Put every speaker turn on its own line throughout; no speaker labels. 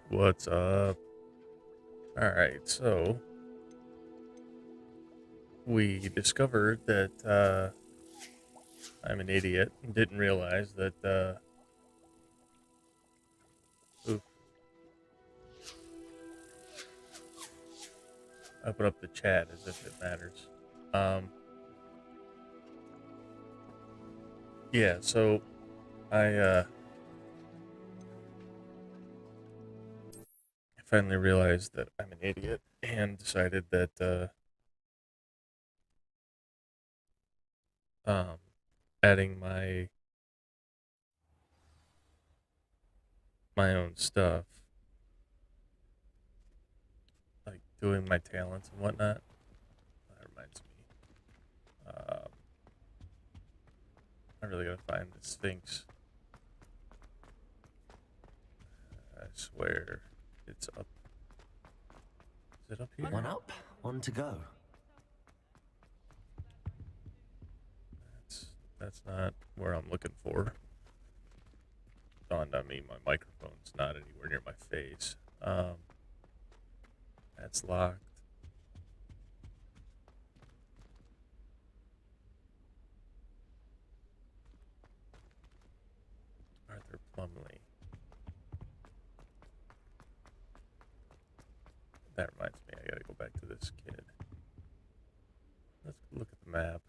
What's up? Alright, so we discovered that I'm an idiot and didn't realize that oof, I put up the chat as if it matters. Um yeah, so I finally realized that I'm an idiot and decided that um adding my own stuff, like doing my talents and whatnot. That reminds me. I really gotta find the Sphinx. I swear it's up. Is it up here?
One up, one to go.
That's not where I'm looking for. Dawned on me my microphone's not anywhere near my face. That's locked. Arthur Plumley. That reminds me, I gotta go back to this kid. Let's look at the map.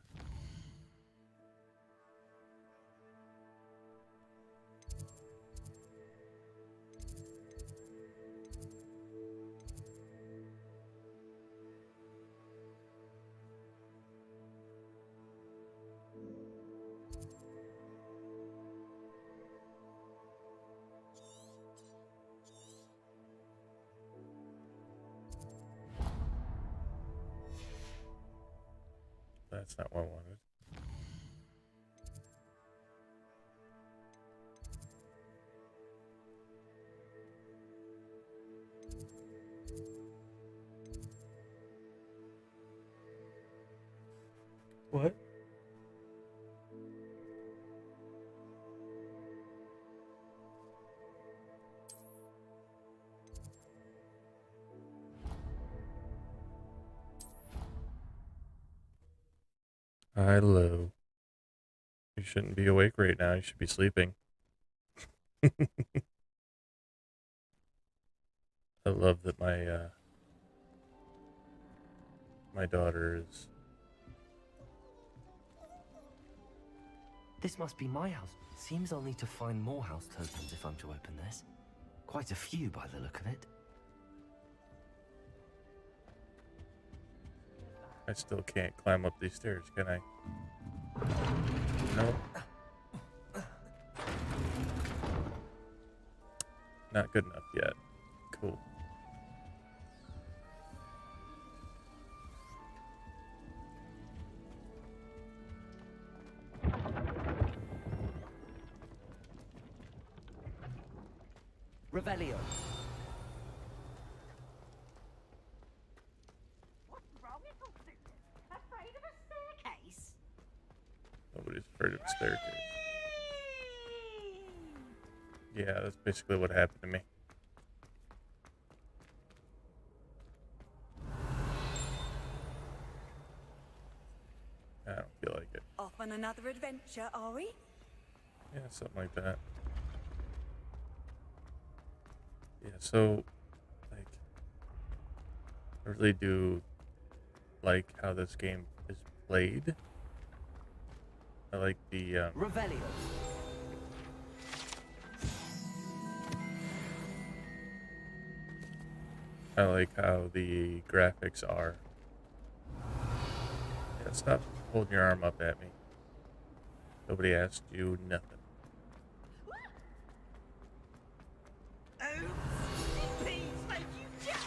That's not what I wanted. What? Hello. You shouldn't be awake right now. You should be sleeping. I love that my daughter is.
This must be my house. Seems I'll need to find more house tokens if I'm to open this. Quite a few by the look of it.
I still can't climb up these stairs, can I? No. Not good enough yet. Cool.
Revelio.
What's wrong, little Susan? Afraid of a staircase?
Nobody's afraid of the staircase. Yeah, that's basically what happened to me. I don't feel like it.
Off on another adventure, are we?
Yeah, something like that. Yeah, so, like, I really do like how this game is played. I like the,
Revelio.
I like how the graphics are. Yeah, stop holding your arm up at me. Nobody asked you nothing.
Oh, please make you jump!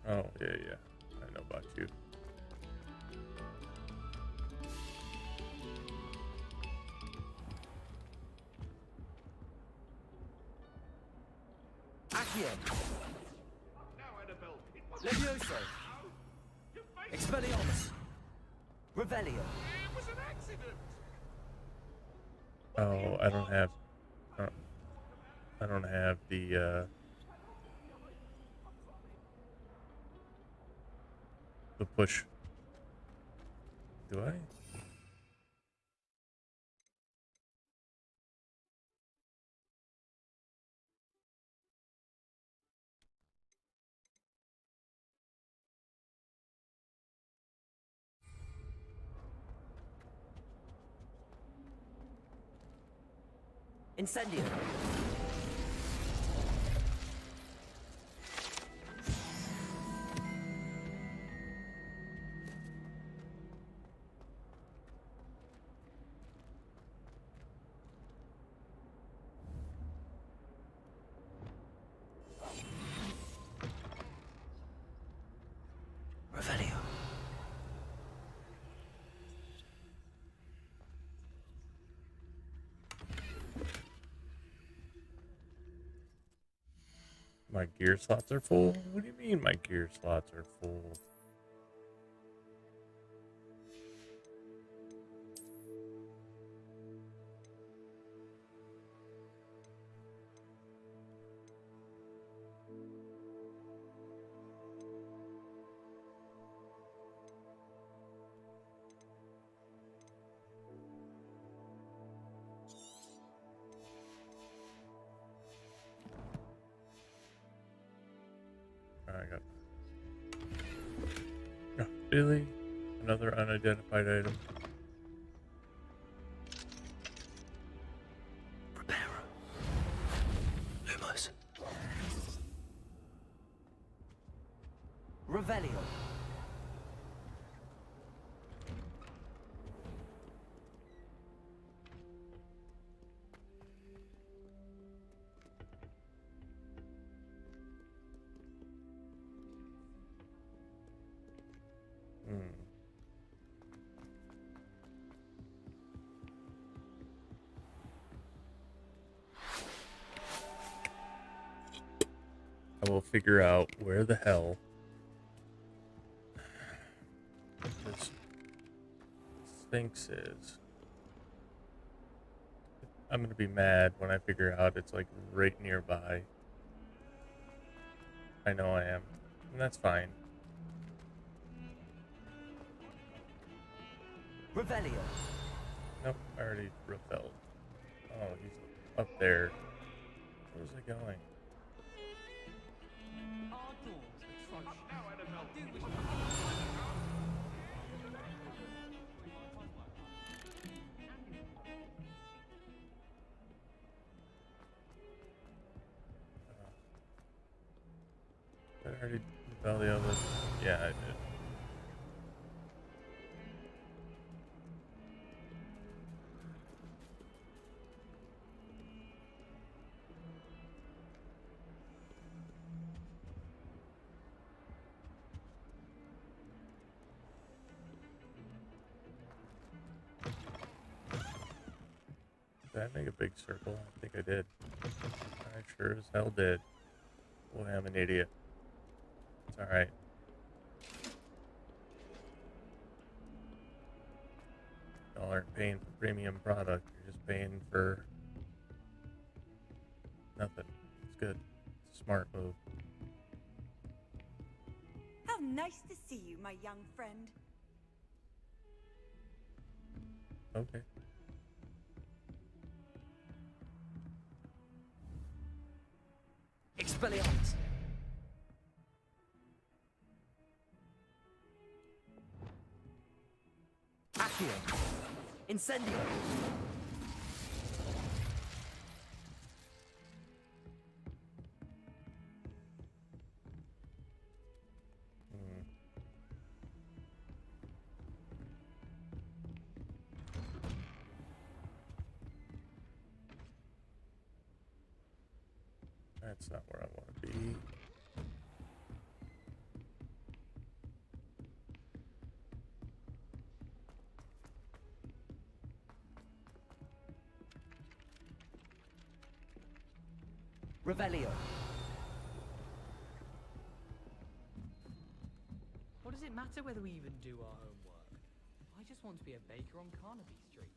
Oh, yeah. I know about you.
Accio. Levioso. Expelliarmus. Revelio.
It was an accident.
Oh, uh, I don't have the push. Do I?
Incendio. Revelio.
My gear slots are full? What do you mean my gear slots are full? I got. Oh, really? Another unidentified item.
Preparo. Lumos. Revelio.
Hmm. I will figure out where the hell this Sphinx is. I'm gonna be mad when I figure out it's like right nearby. I know I am. And that's fine.
Revelio.
Nope, I already repelled. Oh, he's up there. Where's it going?
Our doors atrocious. I do wish
Did I already repel the other? Yeah, I did. Did I make a big circle? I think I did. I sure as hell did. Boy, I'm an idiot. It's alright. Y'all aren't paying for premium product. You're just paying for nothing. It's good. It's a smart move.
How nice to see you, my young friend.
Okay.
Expelliarmus. Accio. Incendio.
Hmm. That's not where I want to be.
Revelio.
What does it matter whether we even do our homework? Why just want to be a baker on Carnaby Street.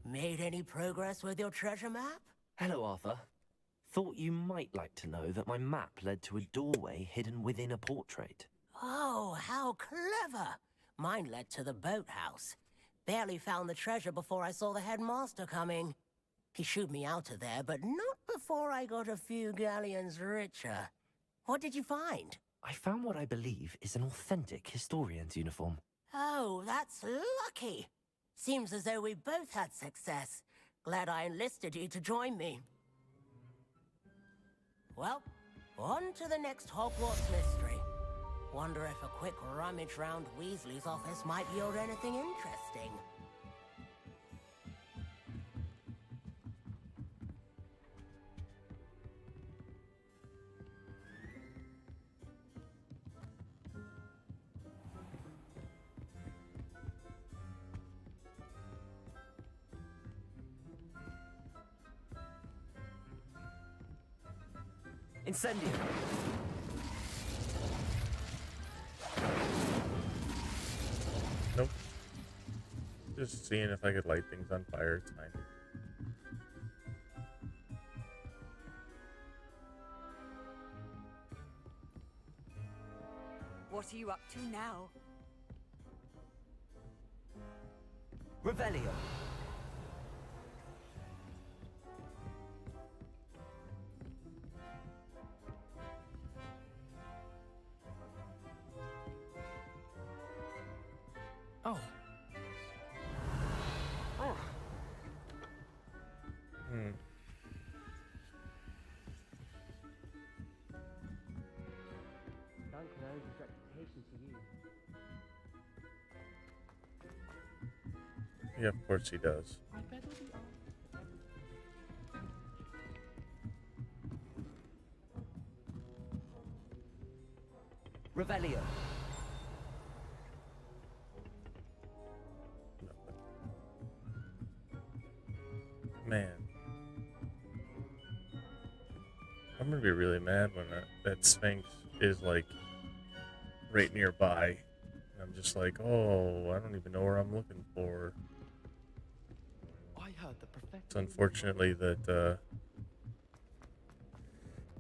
Made any progress with your treasure map?
Hello, Arthur. Thought you might like to know that my map led to a doorway hidden within a portrait.
Oh, how clever! Mine led to the boathouse. Barely found the treasure before I saw the headmaster coming. He shooed me out of there, but not before I got a few galleons richer. What did you find?
I found what I believe is an authentic historian's uniform.
Oh, that's lucky. Seems as though we both had success. Glad I enlisted you to join me. Well, on to the next Hogwarts mystery. Wonder if a quick rummage round Weasley's office might yield anything interesting.
Incendio!
Nope. Just seeing if I could light things on fire. It's fine.
What are you up to now?
Revelio! Oh. Oh.
Dunk knows his reputation to you.
Yeah, of course he does.
I bet it'll be
Revelio!
Man. I'm gonna be really mad when that Sphinx is like right nearby. And I'm just like, oh, I don't even know where I'm looking for.
I heard the professor.
It's unfortunately that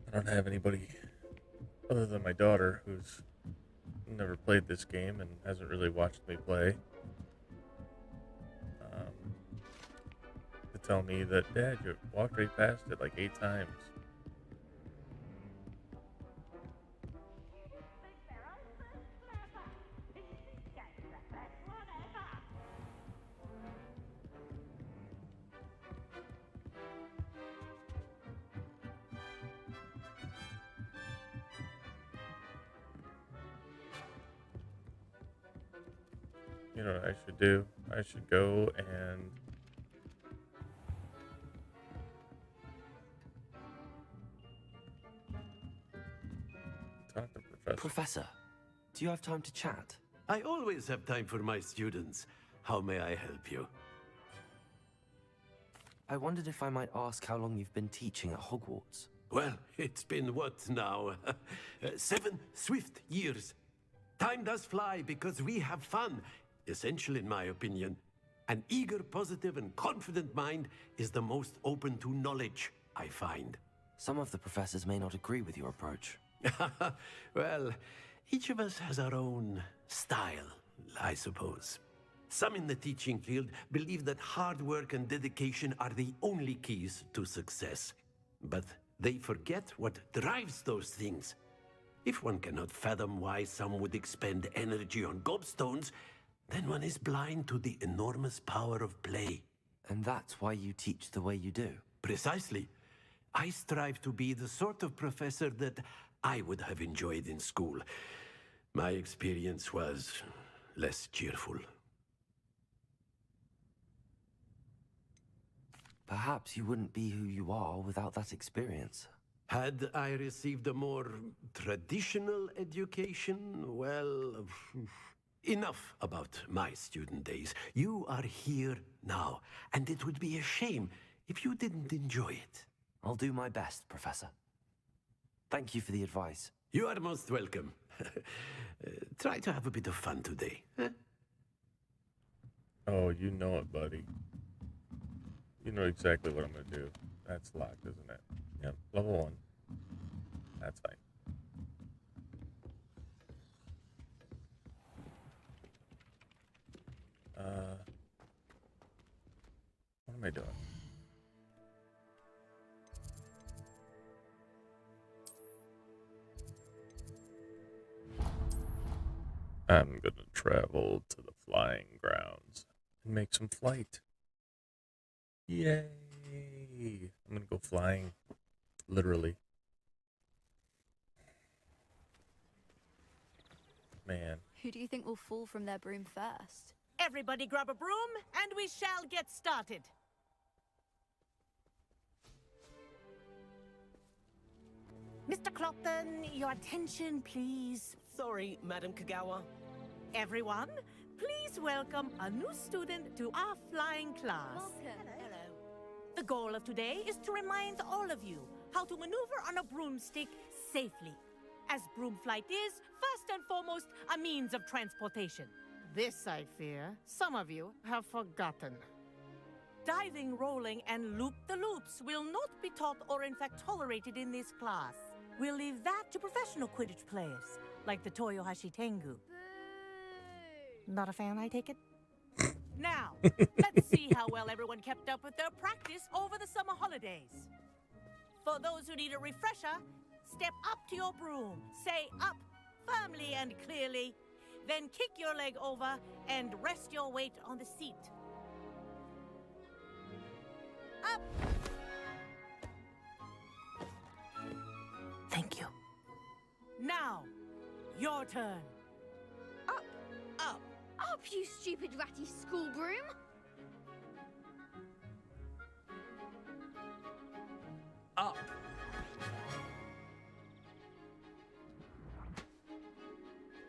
I don't have anybody other than my daughter who's never played this game and hasn't really watched me play. To tell me that, Dad, you walked right past it like 8 times. You know what I should do? I should go and talk to Professor.
Professor, do you have time to chat?
I always have time for my students. How may I help you?
I wondered if I might ask how long you've been teaching at Hogwarts.
Well, it's been what now? 7 swift years. Time does fly because we have fun. Essential in my opinion. An eager, positive, and confident mind is the most open to knowledge, I find.
Some of the professors may not agree with your approach.
Well, each of us has our own style, I suppose. Some in the teaching field believe that hard work and dedication are the only keys to success. But they forget what drives those things. If one cannot fathom why some would expend energy on gobstones, then one is blind to the enormous power of play.
And that's why you teach the way you do.
Precisely. I strive to be the sort of professor that I would have enjoyed in school. My experience was less cheerful.
Perhaps you wouldn't be who you are without that experience.
Had I received a more traditional education, well, enough about my student days. You are here now, and it would be a shame if you didn't enjoy it.
I'll do my best, Professor. Thank you for the advice.
You are most welcome. Try to have a bit of fun today. Huh?
Oh, you know it, buddy. You know exactly what I'm gonna do. That's locked, isn't it? Yep, level 1. That's fine. What am I doing? I'm gonna travel to the flying grounds and make some flight. Yay! I'm gonna go flying. Literally. Man.
Who do you think will fall from their broom first?
Everybody grab a broom, and we shall get started. Mr. Clopton, your attention, please.
Sorry, Madam Kagawa.
Everyone, please welcome a new student to our flying class.
Welcome.
Hello.
The goal of today is to remind all of you how to maneuver on a broomstick safely, as broom flight is, first and foremost, a means of transportation. This, I fear, some of you have forgotten. Diving, rolling, and loop-the-loops will not be taught or in fact tolerated in this class. We'll leave that to professional Quidditch players, like the Toyohashi Tengu. Not a fan, I take it? Now, let's see how well everyone kept up with their practice over the summer holidays. For those who need a refresher, step up to your broom, say up firmly and clearly, then kick your leg over and rest your weight on the seat. Up!
Thank you.
Now, your turn.
Up,
Up.
up, you stupid ratty school broom!
Up.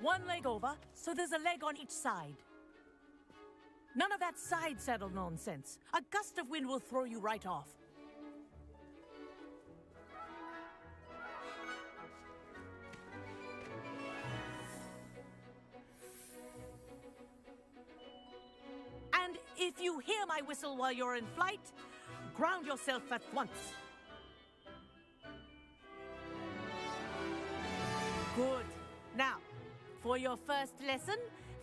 One leg over, so there's a leg on each side. None of that side saddle nonsense. A gust of wind will throw you right off. And if you hear my whistle while you're in flight, ground yourself at once. Good. Now, for your first lesson,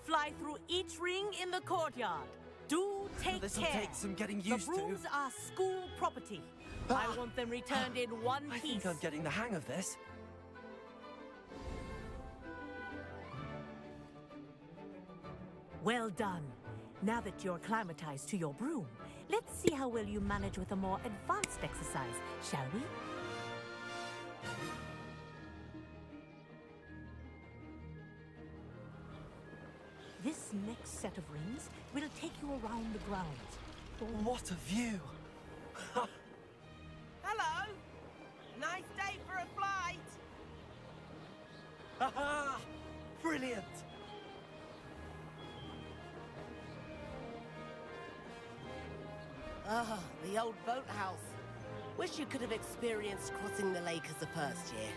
fly through each ring in the courtyard. Do take
This'll
care.
take some getting
The
used to.
brooms are school property.
Ah.
I want them returned in one
I
piece.
think I'm getting the hang of this.
Well done. Now that you're acclimatized to your broom, let's see how well you manage with a more advanced exercise, shall we? This next set of rings will take you around the grounds.
What a view!
Hello. Nice day for a flight.
Aha! Brilliant!
Ah, the old boathouse. Wish you could have experienced crossing the lake as a first year.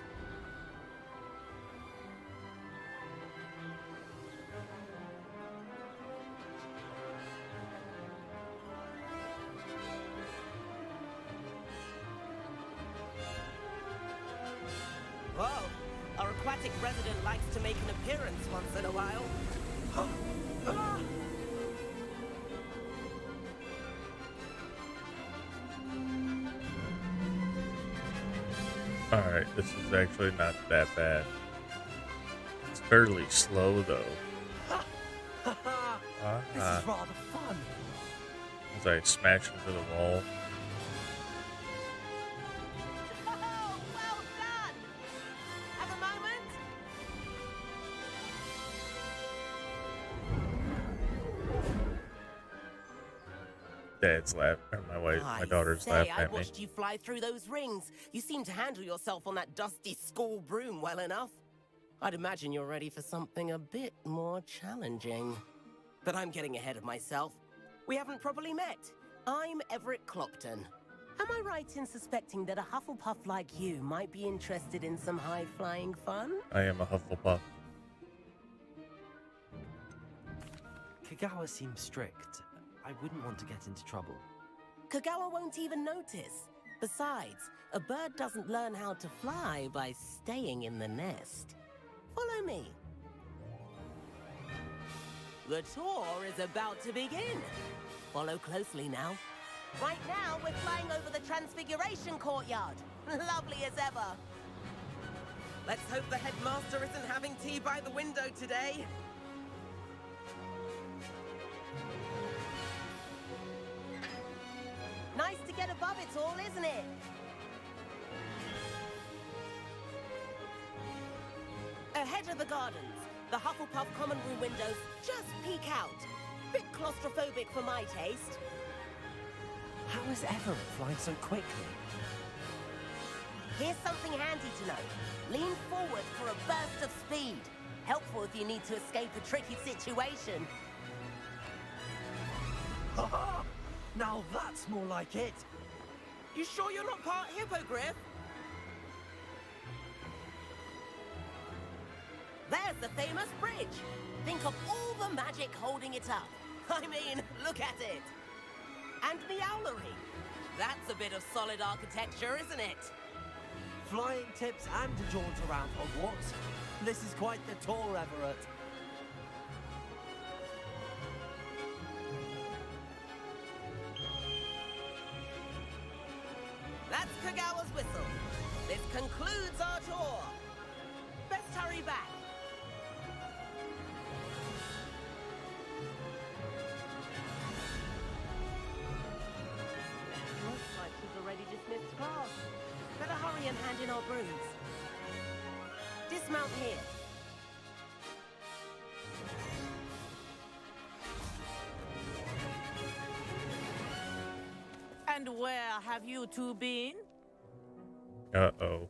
Whoa, our aquatic resident likes to make an appearance once in a while. Ah!
Alright, this is actually not that bad. It's fairly slow, though.
This is rather fun.
As I smash into the wall.
Oh, well done! Have a moment?
Dad's laughing, or my wife, my daughter's laughing
I
at me.
watched you fly through those rings. You seem to handle yourself on that dusty school broom well enough. I'd imagine you're ready for something a bit more challenging. But I'm getting ahead of myself. We haven't properly met. I'm Everett Clopton. Am I right in suspecting that a Hufflepuff like you might be interested in some high-flying fun?
I am a Hufflepuff.
Kagawa seems strict. I wouldn't want to get into trouble.
Kagawa won't even notice. Besides, a bird doesn't learn how to fly by staying in the nest. Follow me. The tour is about to begin. Follow closely now. Right now, we're flying over the Transfiguration Courtyard. Lovely as ever. Let's hope the headmaster isn't having tea by the window today. Nice to get above it all, isn't it? Ahead of the gardens, the Hufflepuff common room windows just peek out. Bit claustrophobic for my taste.
How is Everett flying so quickly?
Here's something handy to know. Lean forward for a burst of speed. Helpful if you need to escape a tricky situation.
Now that's more like it.
You sure you're not part hippogriff? There's the famous bridge. Think of all the magic holding it up. I mean, look at it. And the owlery. That's a bit of solid architecture, isn't it?
Flying tips and a jaunt around Hogwarts. This is quite the tour, Everett.
That's Kagawa's whistle. This concludes our tour. Best hurry back. Looks like she's already dismissed class. Better hurry and hand in our brooms. Dismount here.
And where have you two been?
Uh-oh.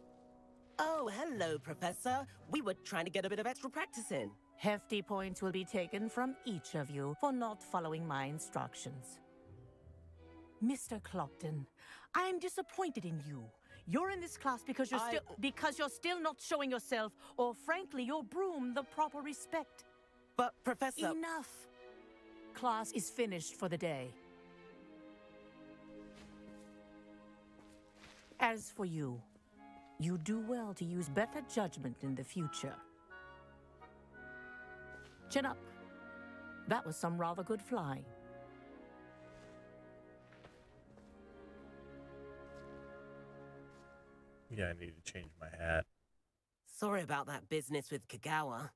Oh, hello, Professor. We were trying to get a bit of extra practice in.
Hefty points will be taken from each of you for not following my instructions. Mr. Clopton, I'm disappointed in you. You're in this class because you're still not showing yourself, or frankly, your broom the proper respect.
But, Professor...
Enough. Class is finished for the day. As for you, you do well to use better judgment in the future. Chin up. That was some rather good flying.
Yeah, I need to change my hat.
Sorry about that business with Kagawa,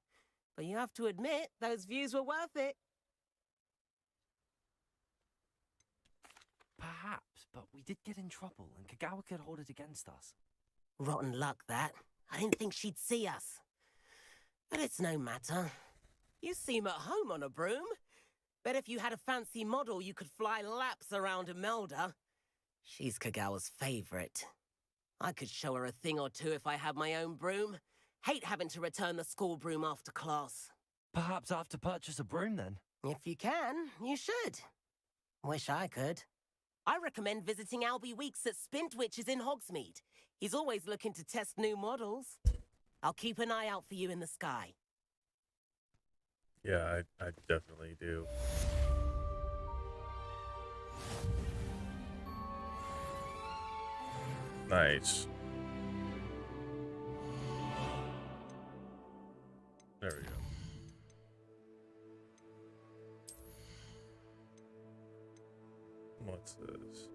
but you have to admit, those views were worth it.
Perhaps, but we did get in trouble, and Kagawa could hold it against us.
Rotten luck, that. I didn't think she'd see us. But it's no matter. You seem at home on a broom. Bet if you had a fancy model, you could fly laps around Imelda. She's Kagawa's favorite. I could show her a thing or two if I had my own broom. Hate having to return the school broom after class.
Perhaps I have to purchase a broom then.
If you can, you should. Wish I could. I recommend visiting Albie Weeks at Spintwitches in Hogsmeade. He's always looking to test new models. I'll keep an eye out for you in the sky.
Yeah, I definitely do. Nice. There we go. What's this?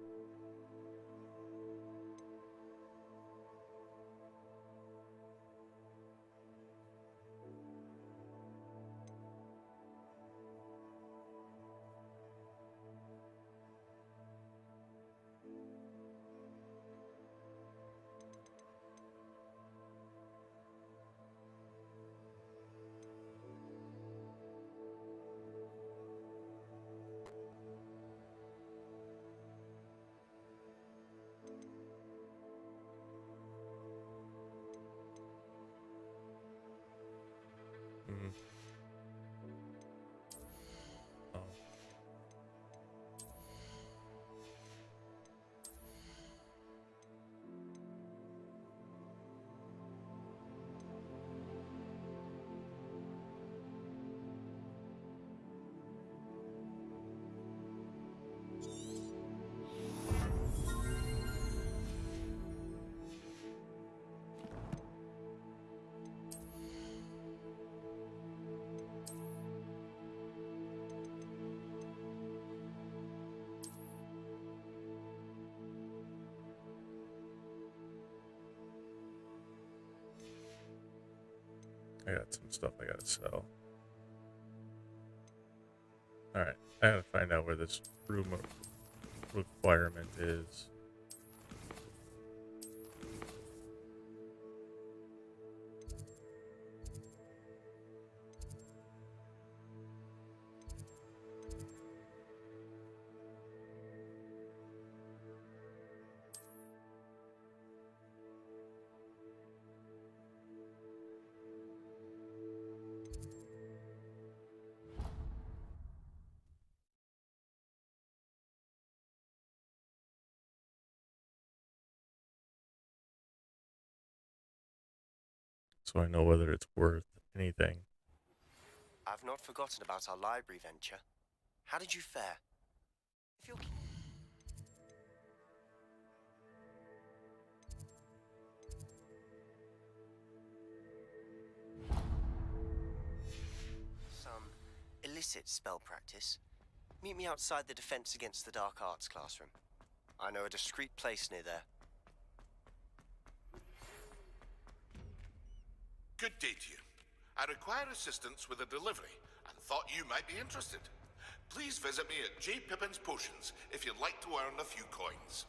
Mm-hmm. Oh. I got some stuff I gotta sell. Alright, I gotta find out where this room requirement is. So I know whether it's worth anything.
I've not forgotten about our library venture. How did you fare? If you're... Some illicit spell practice. Meet me outside the Defense Against the Dark Arts classroom. I know a discreet place near there.
Good day to you. I require assistance with a delivery and thought you might be interested. Please visit me at J. Pippin's Potions if you'd like to earn a few coins.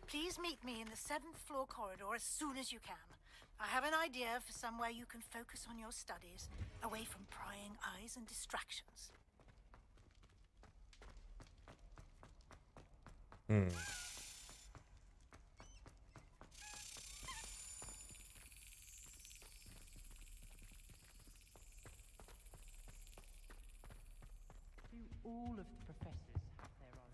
Please meet me in the 7th floor corridor as soon as you can. I have an idea for somewhere you can focus on your studies, away from prying eyes and distractions.
Do all of the professors have their own?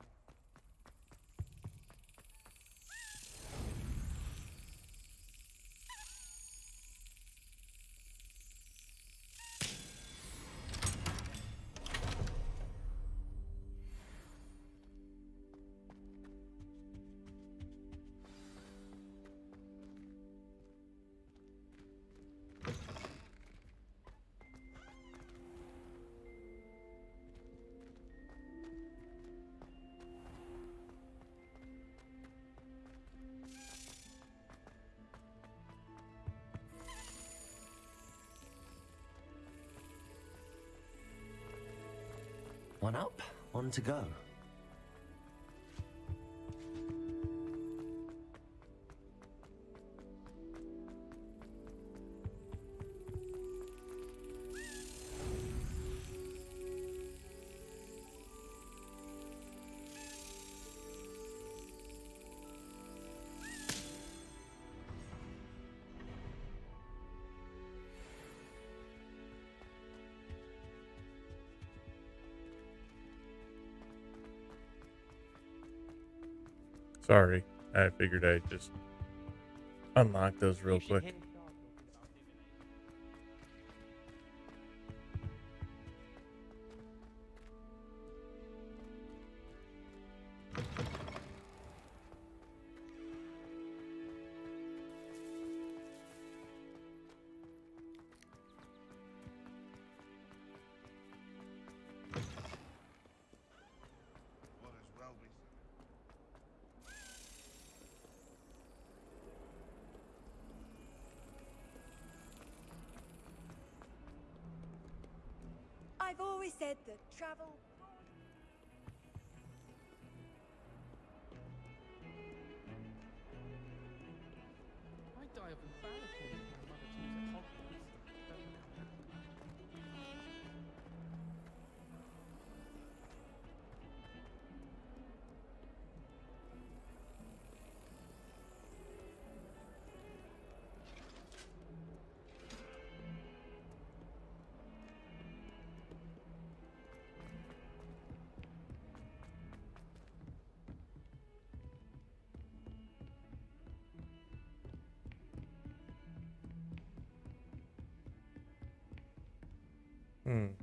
One up, one to go.
Sorry, I figured I'd just unlock those real quick.
I've always said that travel...
I die of embarrassment if my mother teaches at Hogwarts. Doesn't happen.
Hmm.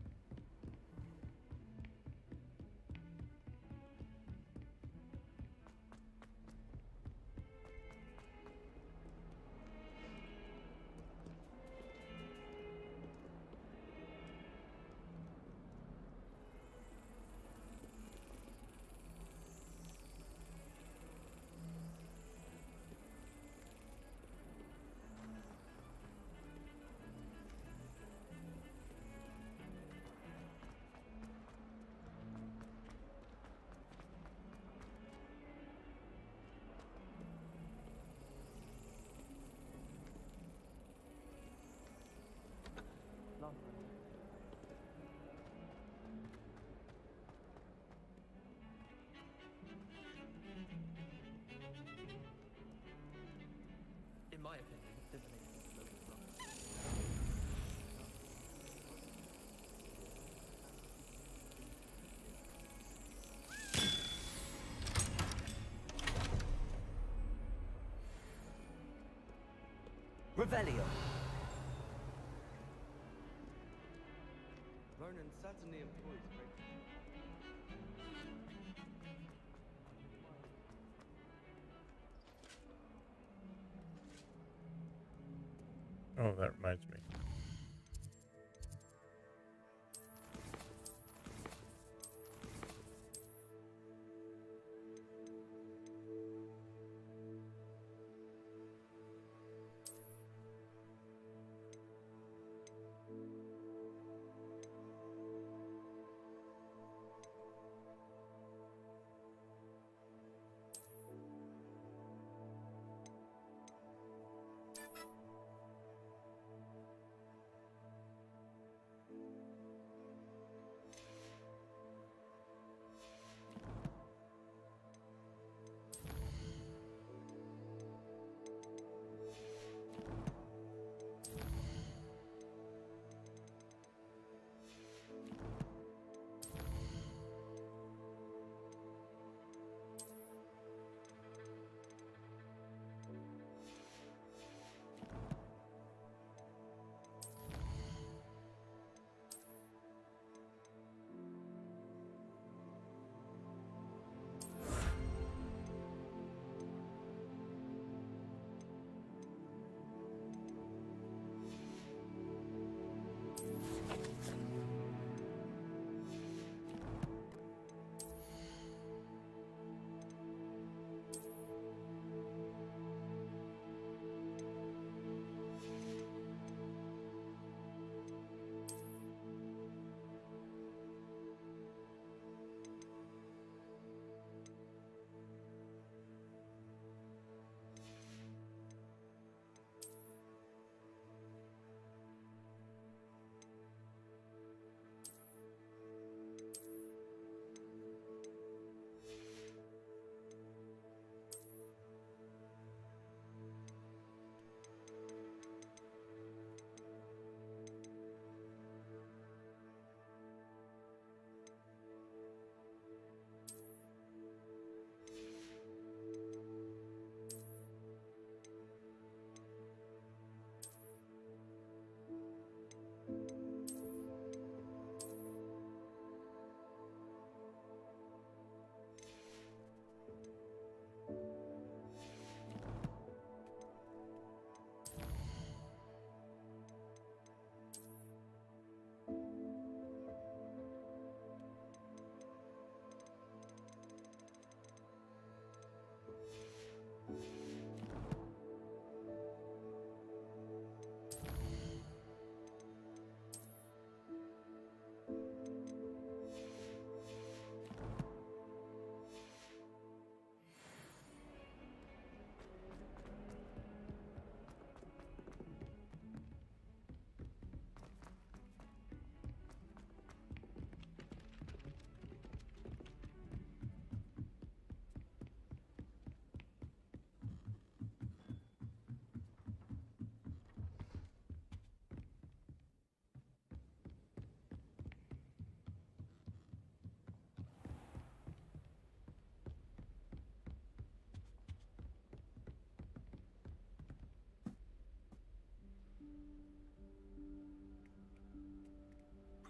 my opinion, divination is a little rough.
Revelio.
Ronan certainly employs great.
Oh, that reminds me.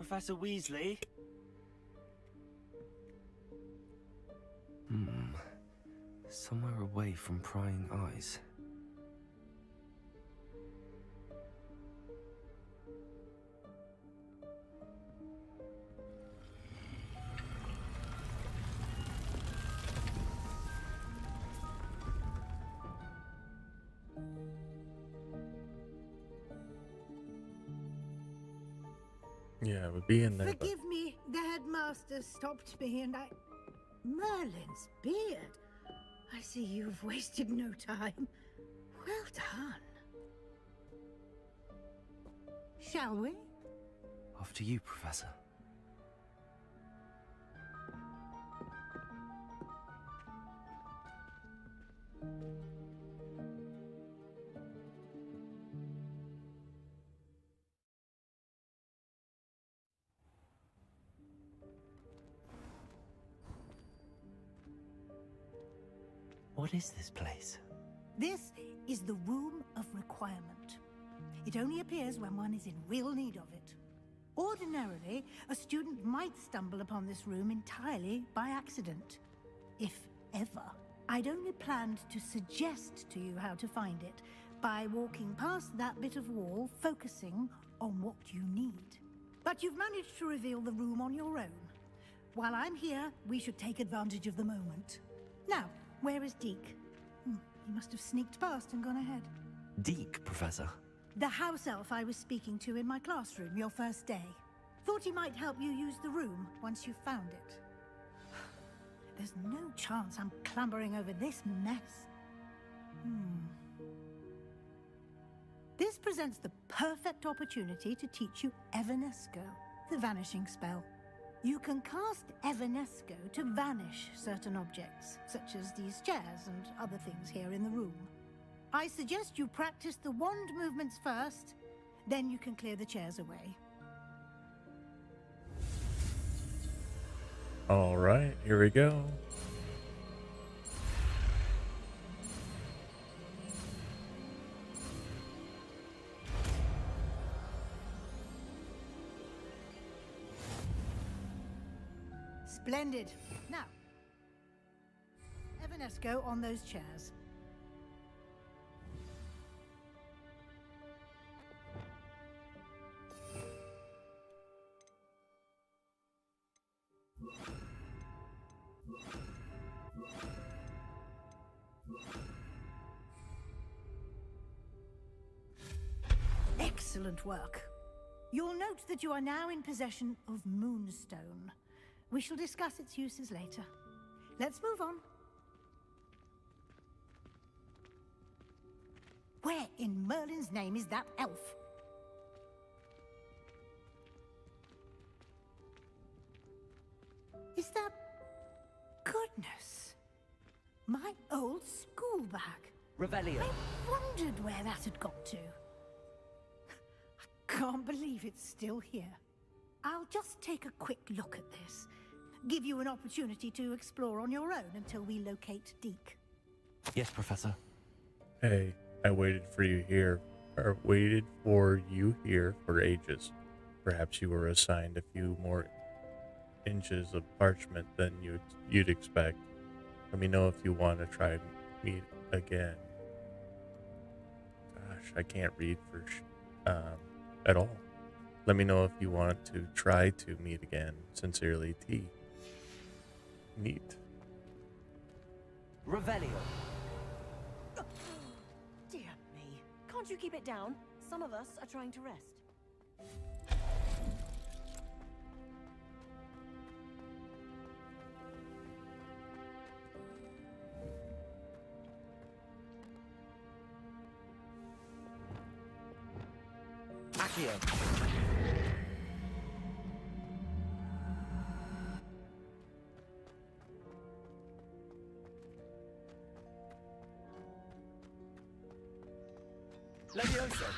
Professor Weasley? Somewhere away from prying eyes.
Yeah, it would be in there. But
Forgive me, the headmaster stopped me and I... Merlin's beard. I see you've wasted no time. Well done. Shall we?
Off to you, Professor. What is this place?
This is the Room of Requirement. It only appears when one is in real need of it. Ordinarily, a student might stumble upon this room entirely by accident. If ever. I'd only planned to suggest to you how to find it by walking past that bit of wall, focusing on what you need. But you've managed to reveal the room on your own. While I'm here, we should take advantage of the moment. Now, where is Deke? He must have sneaked past and gone ahead.
Deke, Professor.
The house elf I was speaking to in my classroom your first day. Thought he might help you use the room once you found it. There's no chance I'm clambering over this mess. This presents the perfect opportunity to teach you Evanesco, the vanishing spell. You can cast Evanesco to vanish certain objects, such as these chairs and other things here in the room. I suggest you practice the wand movements first, then you can clear the chairs away.
All right, here we go.
Splendid. Now, Evanesco on those chairs. Excellent work. You'll note that you are now in possession of Moonstone. We shall discuss its uses later. Let's move on. Where in Merlin's name is that elf? Is that... Goodness. My old school bag.
Revelio.
I wondered where that had got to. I can't believe it's still here. I'll just take a quick look at this. Give you an opportunity to explore on your own until we locate Deke.
Yes, Professor.
Hey, I waited for you here, or waited for you here for ages. Perhaps you were assigned a few more inches of parchment than you'd expect. Let me know if you want to try me again. Gosh, I can't read for at all. Let me know if you want to try to meet again. Sincerely, T. Neat.
Revelio.
Dear me. Can't you keep it down? Some of us are trying to rest.
Accio. Levioso.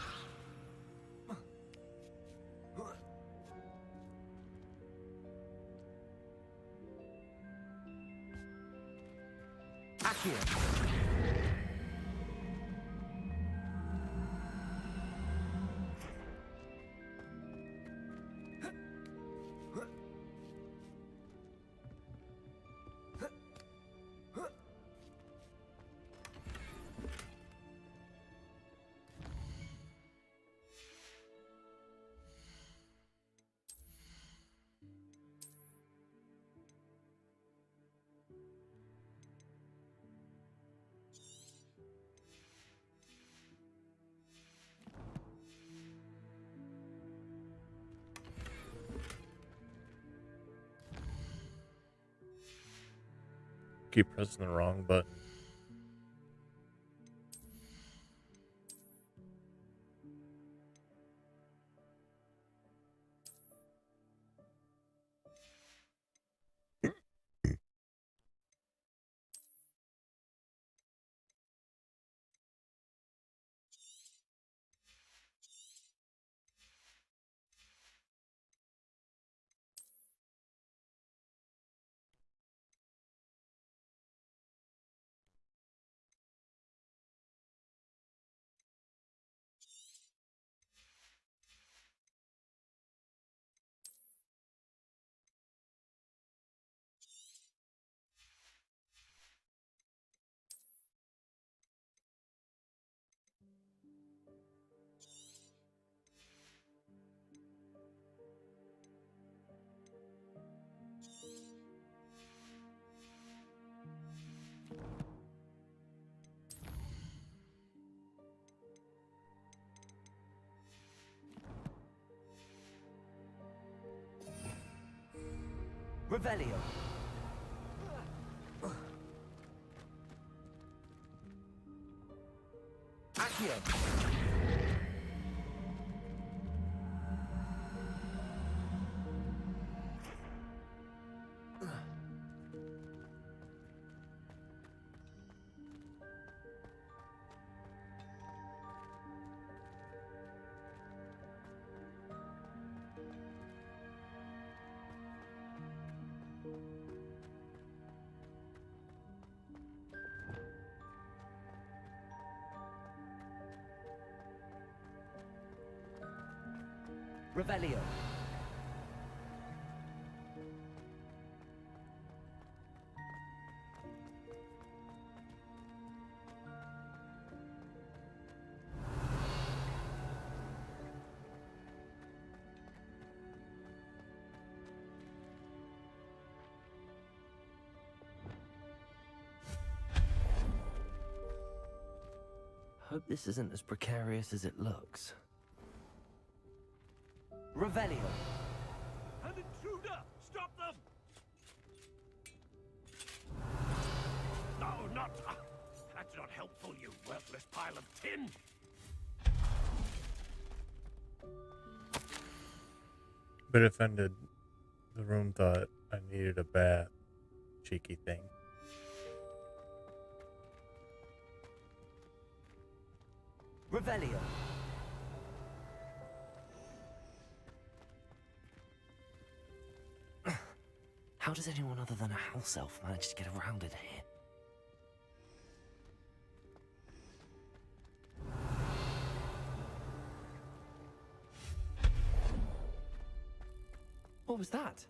Accio.
Keep pressing the wrong button.
Revelio. Accio. Revelio. Hope this isn't as precarious as it looks. Revelio.
An intruder! Stop them! No, not... that's not helpful, you worthless pile of tin!
Bit offended. The room thought I needed a bath. Cheeky thing.
Revelio. How does anyone other than a house elf manage to get around in here? What was that?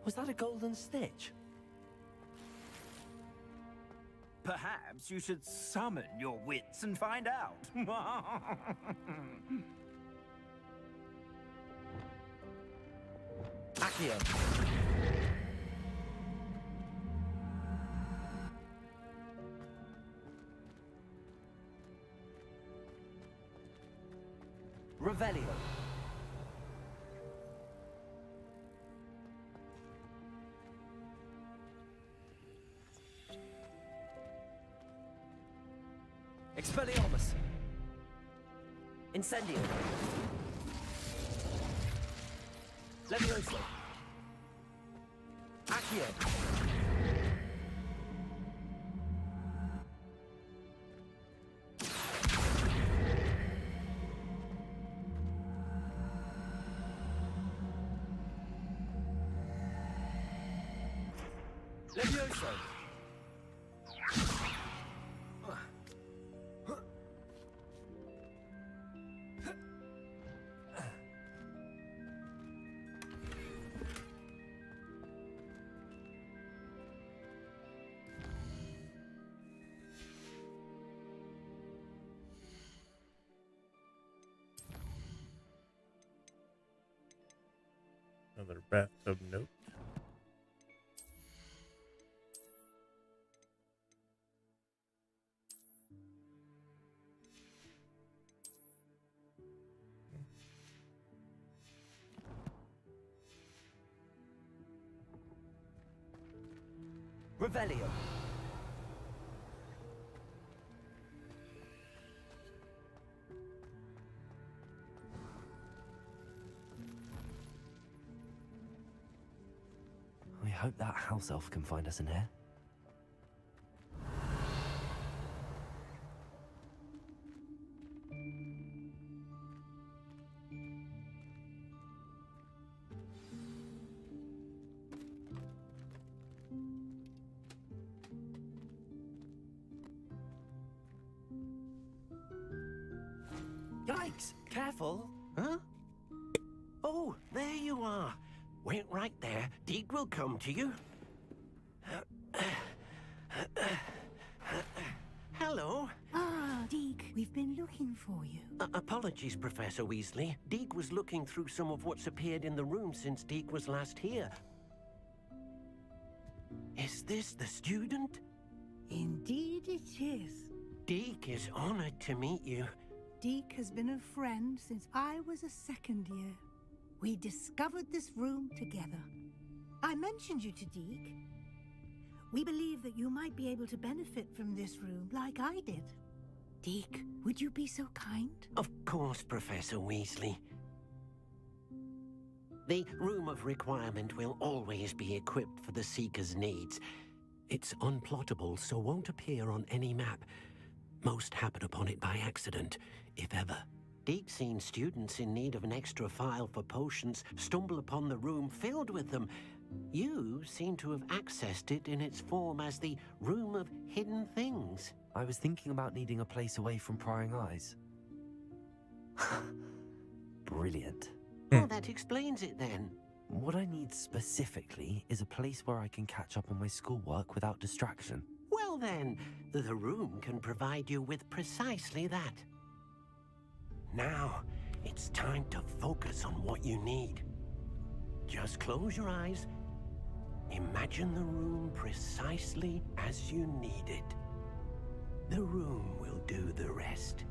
Was that a golden stitch?
Perhaps you should summon your wits and find out.
Accio. Revelio. Expelliarmus. Incendio. Levioso. Accio. Levioso.
Another bathtub note.
Revelio. I hope that house elf can find us in here.
Yikes! Careful! Huh? Oh, there you are. Wait right there. Deek will come to you. Hello.
Ah, Deke, we've been looking for you.
Apologies, Professor Weasley. Deek was looking through some of what's appeared in the room since Deek was last here. Is this the student?
Indeed it is.
Deek is honored to meet you.
Deke has been a friend since I was a second year. We discovered this room together. I mentioned you to Deke. We believe that you might be able to benefit from this room like I did. Deke, would you be so kind?
Of course, Professor Weasley. The Room of Requirement will always be equipped for the Seeker's needs. It's unplottable, so won't appear on any map. Most happen upon it by accident, if ever. Deke's seen students in need of an extra file for potions stumble upon the room filled with them. You seem to have accessed it in its form as the Room of Hidden Things.
I was thinking about needing a place away from prying eyes. Brilliant.
Well, that explains it then.
What I need specifically is a place where I can catch up on my schoolwork without distraction.
Well then, the room can provide you with precisely that. Now, it's time to focus on what you need. Just close your eyes. Imagine the room precisely as you need it. The room will do the rest.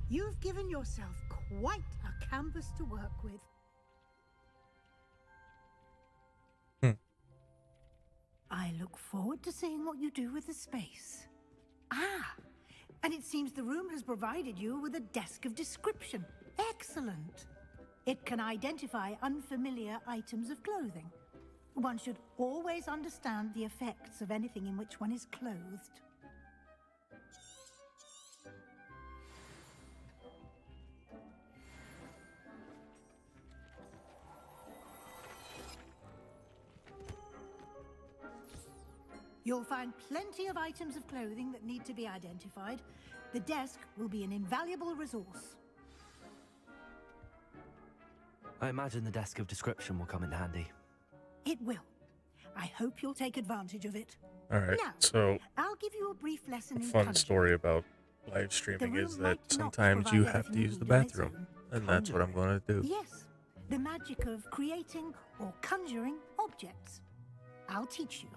You've given yourself quite a canvas to work with. I look forward to seeing what you do with the space. Ah, and it seems the room has provided you with a desk of description. Excellent. It can identify unfamiliar items of clothing. One should always understand the effects of anything in which one is clothed. You'll find plenty of items of clothing that need to be identified. The desk will be an invaluable resource.
I imagine the desk of description will come in handy.
It will. I hope you'll take advantage of it.
All right,
Now,
so
I'll give you a brief lesson
a
in
fun
conjuring.
story about live streaming is that sometimes you have to use the bathroom, and that's what I'm going to do.
Yes, the magic of creating or conjuring objects. I'll teach you.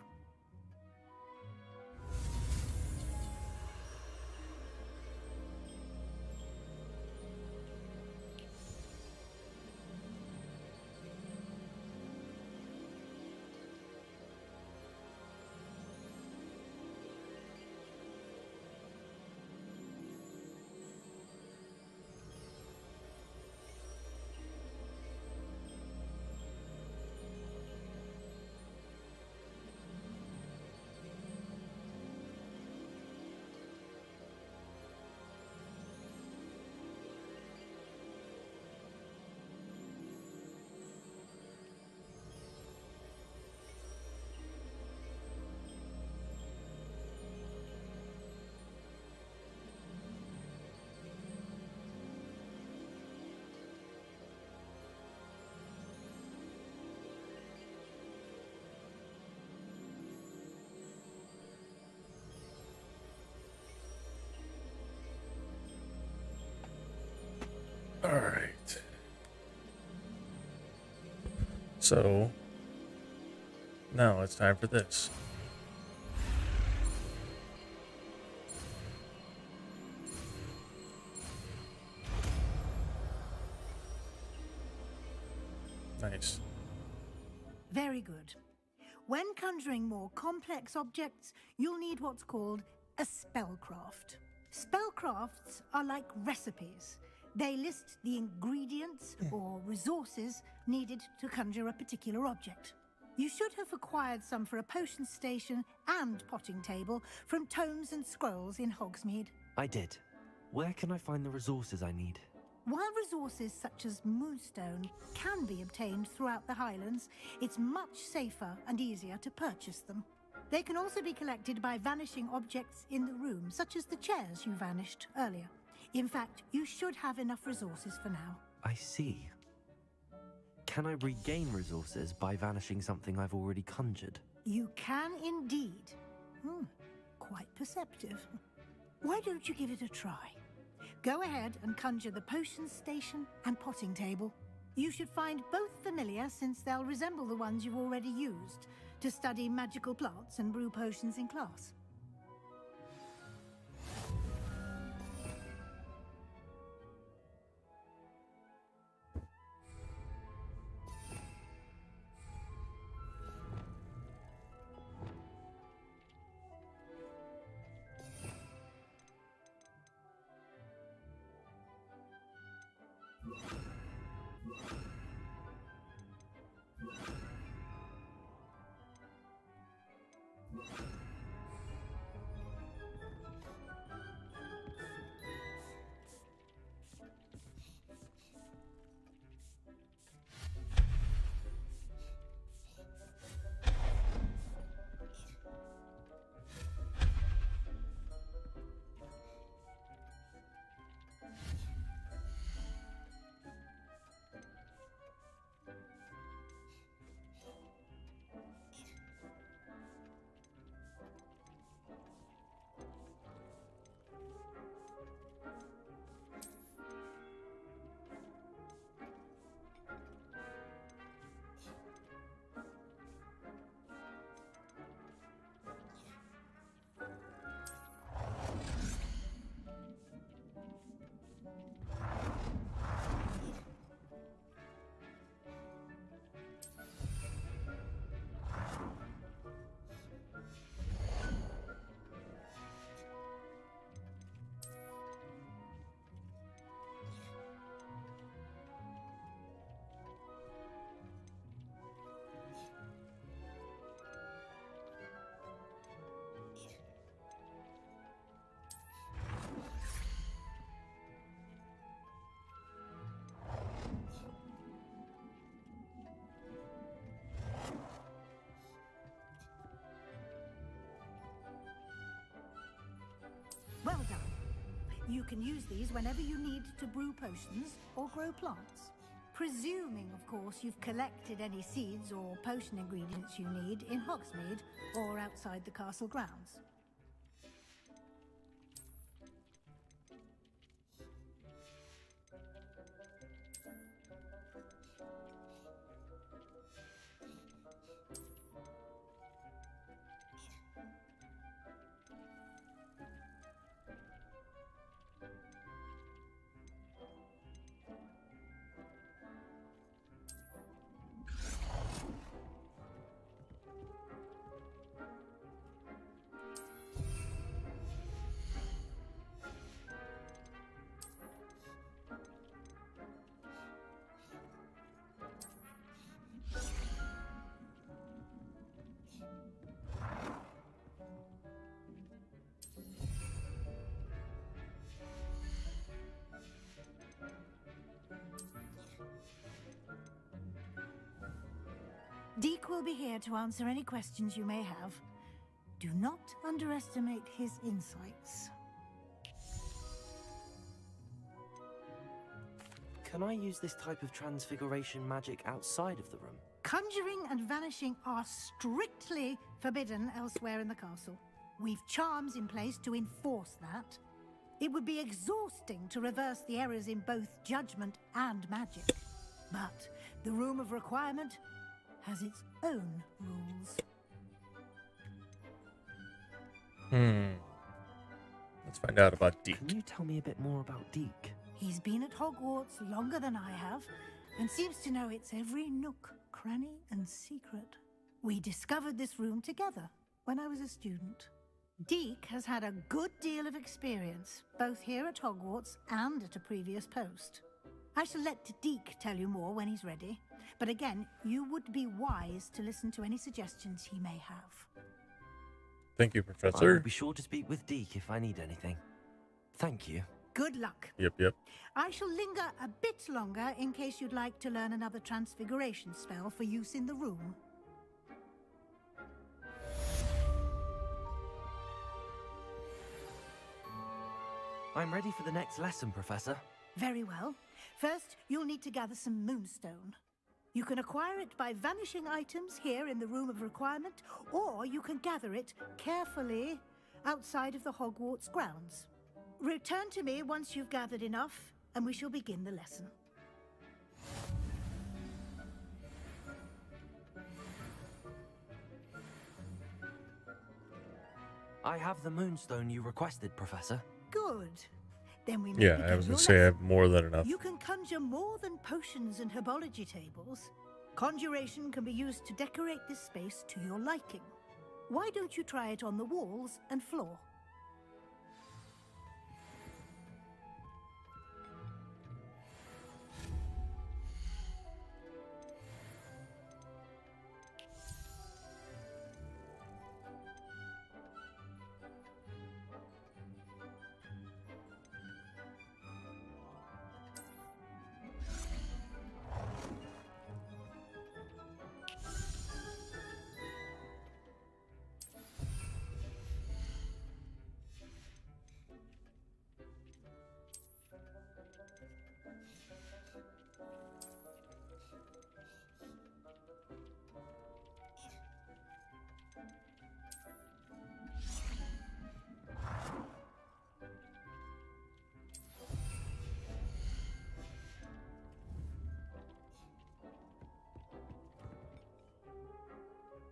All right. So now it's time for this. Nice.
Very good. When conjuring more complex objects, you'll need what's called a spellcraft. Spellcrafts are like recipes. They list the ingredients or resources needed to conjure a particular object. You should have acquired some for a potion station and potting table from tomes and scrolls in Hogsmeade.
I did. Where can I find the resources I need?
While resources such as moonstone can be obtained throughout the Highlands, it's much safer and easier to purchase them. They can also be collected by vanishing objects in the room, such as the chairs you vanished earlier. In fact, you should have enough resources for now.
I see. Can I regain resources by vanishing something I've already conjured?
You can indeed. Quite perceptive. Why don't you give it a try? Go ahead and conjure the potions station and potting table. You should find both familiar, since they'll resemble the ones you've already used to study magical plants and brew potions in class. Well done. You can use these whenever you need to brew potions or grow plants. Presuming, of course, you've collected any seeds or potion ingredients you need in Hogsmeade or outside the castle grounds. Deke will be here to answer any questions you may have. Do not underestimate his insights.
Can I use this type of transfiguration magic outside of the room?
Conjuring and vanishing are strictly forbidden elsewhere in the castle. We've charms in place to enforce that. It would be exhausting to reverse the errors in both judgment and magic. But the Room of Requirement has its own rules.
Let's find out about Deke.
Can you tell me a bit more about Deke?
He's been at Hogwarts longer than I have, and seems to know its every nook, cranny, and secret. We discovered this room together when I was a student. Deke has had a good deal of experience, both here at Hogwarts and at a previous post. I shall let Deke tell you more when he's ready, but again, you would be wise to listen to any suggestions he may have.
Thank you,
I
Professor.
will be sure to speak with Deke if I need anything. Thank you.
Good luck.
Yep.
I shall linger a bit longer in case you'd like to learn another transfiguration spell for use in the room.
I'm ready for the next lesson, Professor.
Very well. First, you'll need to gather some moonstone. You can acquire it by vanishing items here in the Room of Requirement, or you can gather it carefully outside of the Hogwarts grounds. Return to me once you've gathered enough, and we shall begin the lesson.
I have the moonstone you requested, Professor.
Good. Then we may
Yeah,
begin
I was
your
gonna say I
lesson.
have more than enough.
You can conjure more than potions and herbology tables. Conjuration can be used to decorate this space to your liking. Why don't you try it on the walls and floor?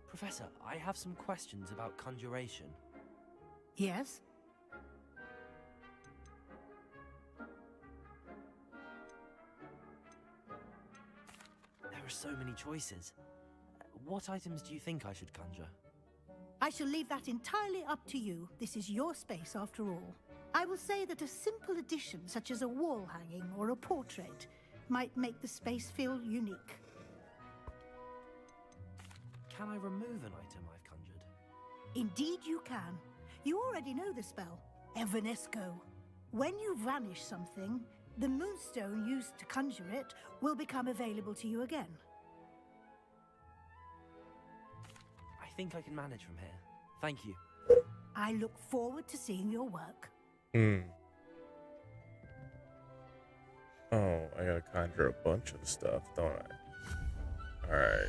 Professor, I have some questions about conjuration.
Yes?
There are so many choices. What items do you think I should conjure?
I shall leave that entirely up to you. This is your space after all. I will say that a simple addition, such as a wall hanging or a portrait, might make the space feel unique.
Can I remove an item I've conjured?
Indeed you can. You already know the spell, Evanesco. When you vanish something, the moonstone used to conjure it will become available to you again.
I think I can manage from here. Thank you.
I look forward to seeing your work.
Oh, I gotta conjure a bunch of stuff, don't I? Alright.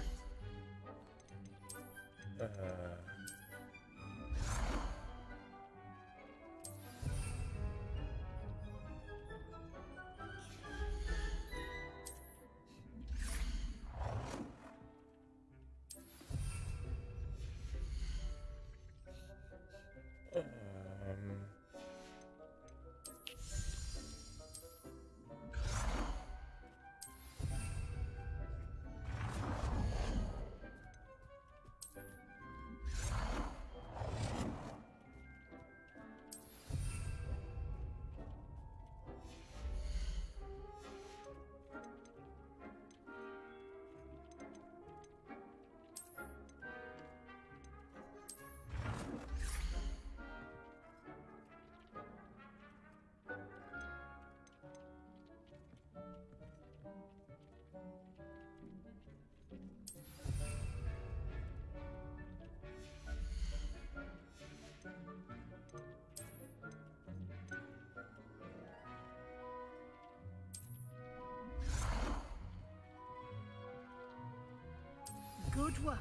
Good work.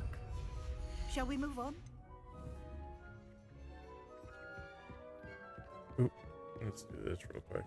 Shall we move on?
Oop, let's do this real quick.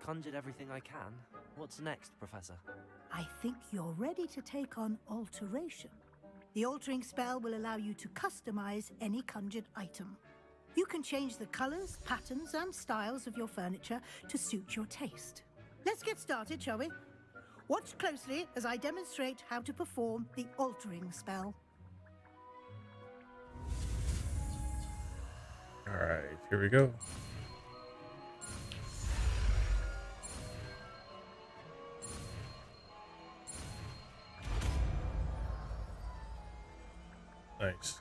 conjured everything I can. What's next, Professor?
I think you're ready to take on alteration. The altering spell will allow you to customize any conjured item. You can change the colors, patterns, and styles of your furniture to suit your taste. Let's get started, shall we? Watch closely as I demonstrate how to perform the altering spell.
All right, here we go. Nice.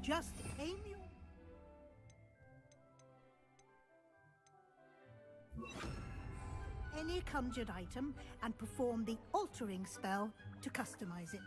Just aim your... any conjured item and perform the altering spell to customize it.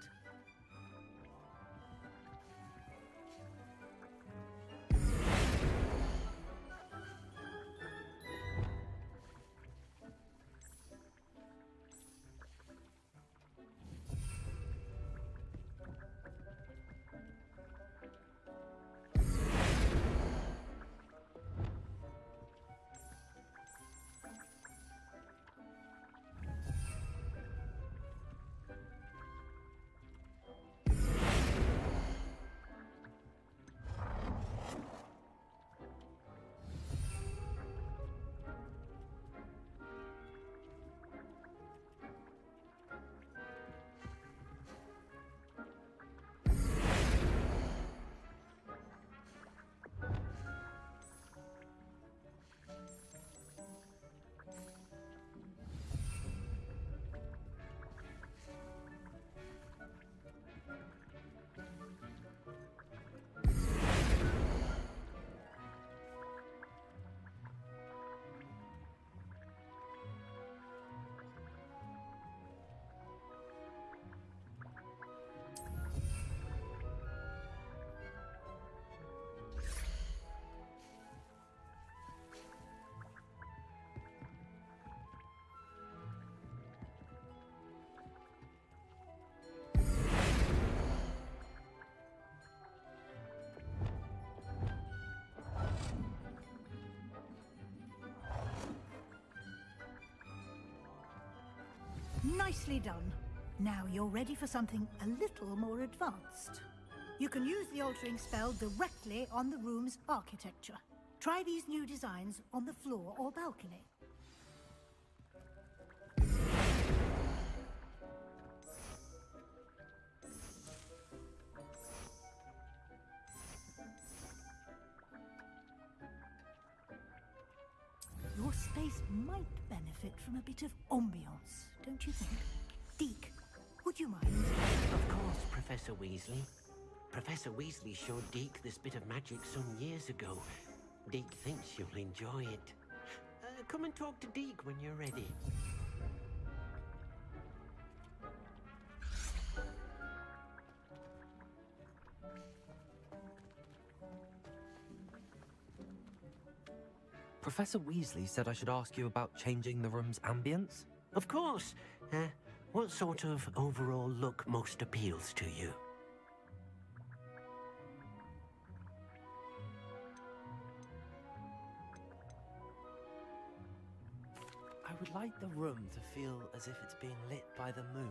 Nicely done. Now you're ready for something a little more advanced. You can use the altering spell directly on the room's architecture. Try these new designs on the floor or balcony. Your space might benefit from a bit of ambiance, don't you think? Deke, would you mind?
Of course, Professor Weasley. Professor Weasley showed Deke this bit of magic some years ago. Deke thinks you'll enjoy it. Come and talk to Deke when you're ready.
Professor Weasley said I should ask you about changing the room's ambience?
Of course. What sort of overall look most appeals to you?
I would like the room to feel as if it's being lit by the moon.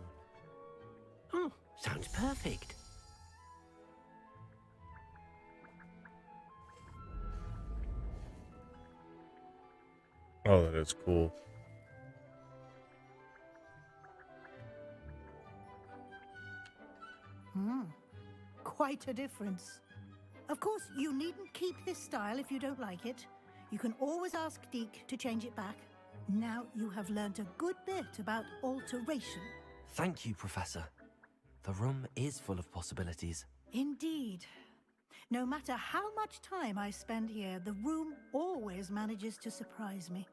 Oh, sounds perfect.
Oh, that is cool.
Quite a difference. Of course, you needn't keep this style if you don't like it. You can always ask Deke to change it back. Now you have learnt a good bit about alteration.
Thank you, Professor. The room is full of possibilities.
Indeed. No matter how much time I spend here, the room always manages to surprise me.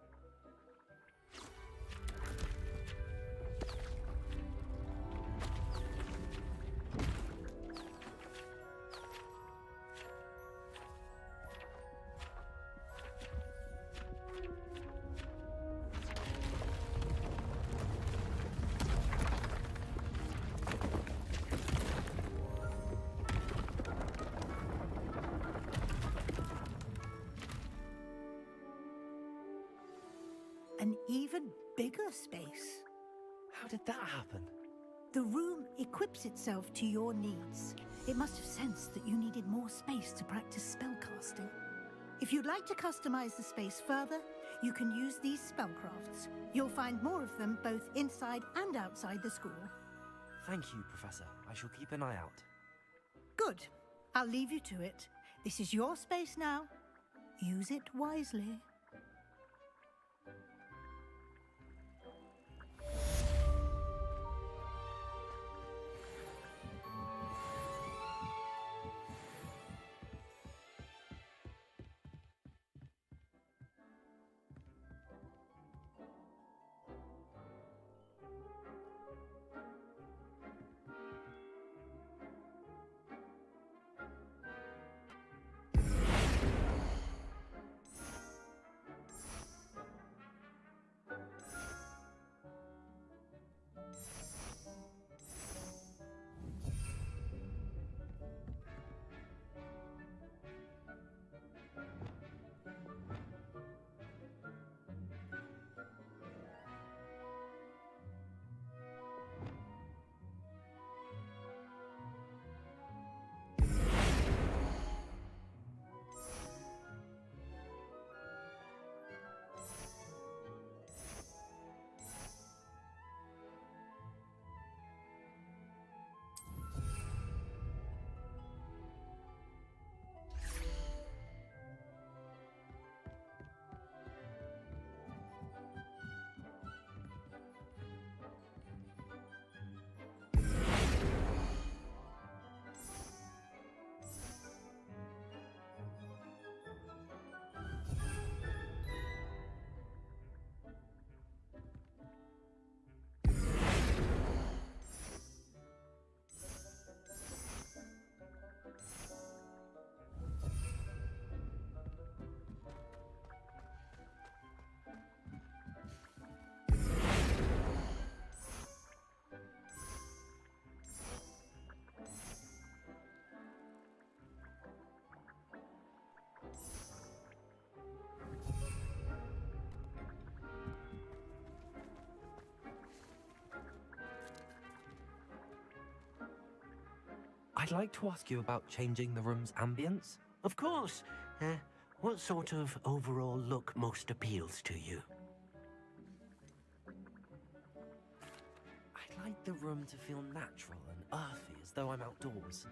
an even bigger space.
How did that happen?
The room equips itself to your needs. It must have sensed that you needed more space to practice spellcasting. If you'd like to customize the space further, you can use these spellcrafts. You'll find more of them both inside and outside the school.
Thank you, Professor. I shall keep an eye out.
Good. I'll leave you to it. This is your space now. Use it wisely.
I'd like to ask you about changing the room's ambience.
Of course. What sort of overall look most appeals to you?
I'd like the room to feel natural and earthy, as though I'm outdoors.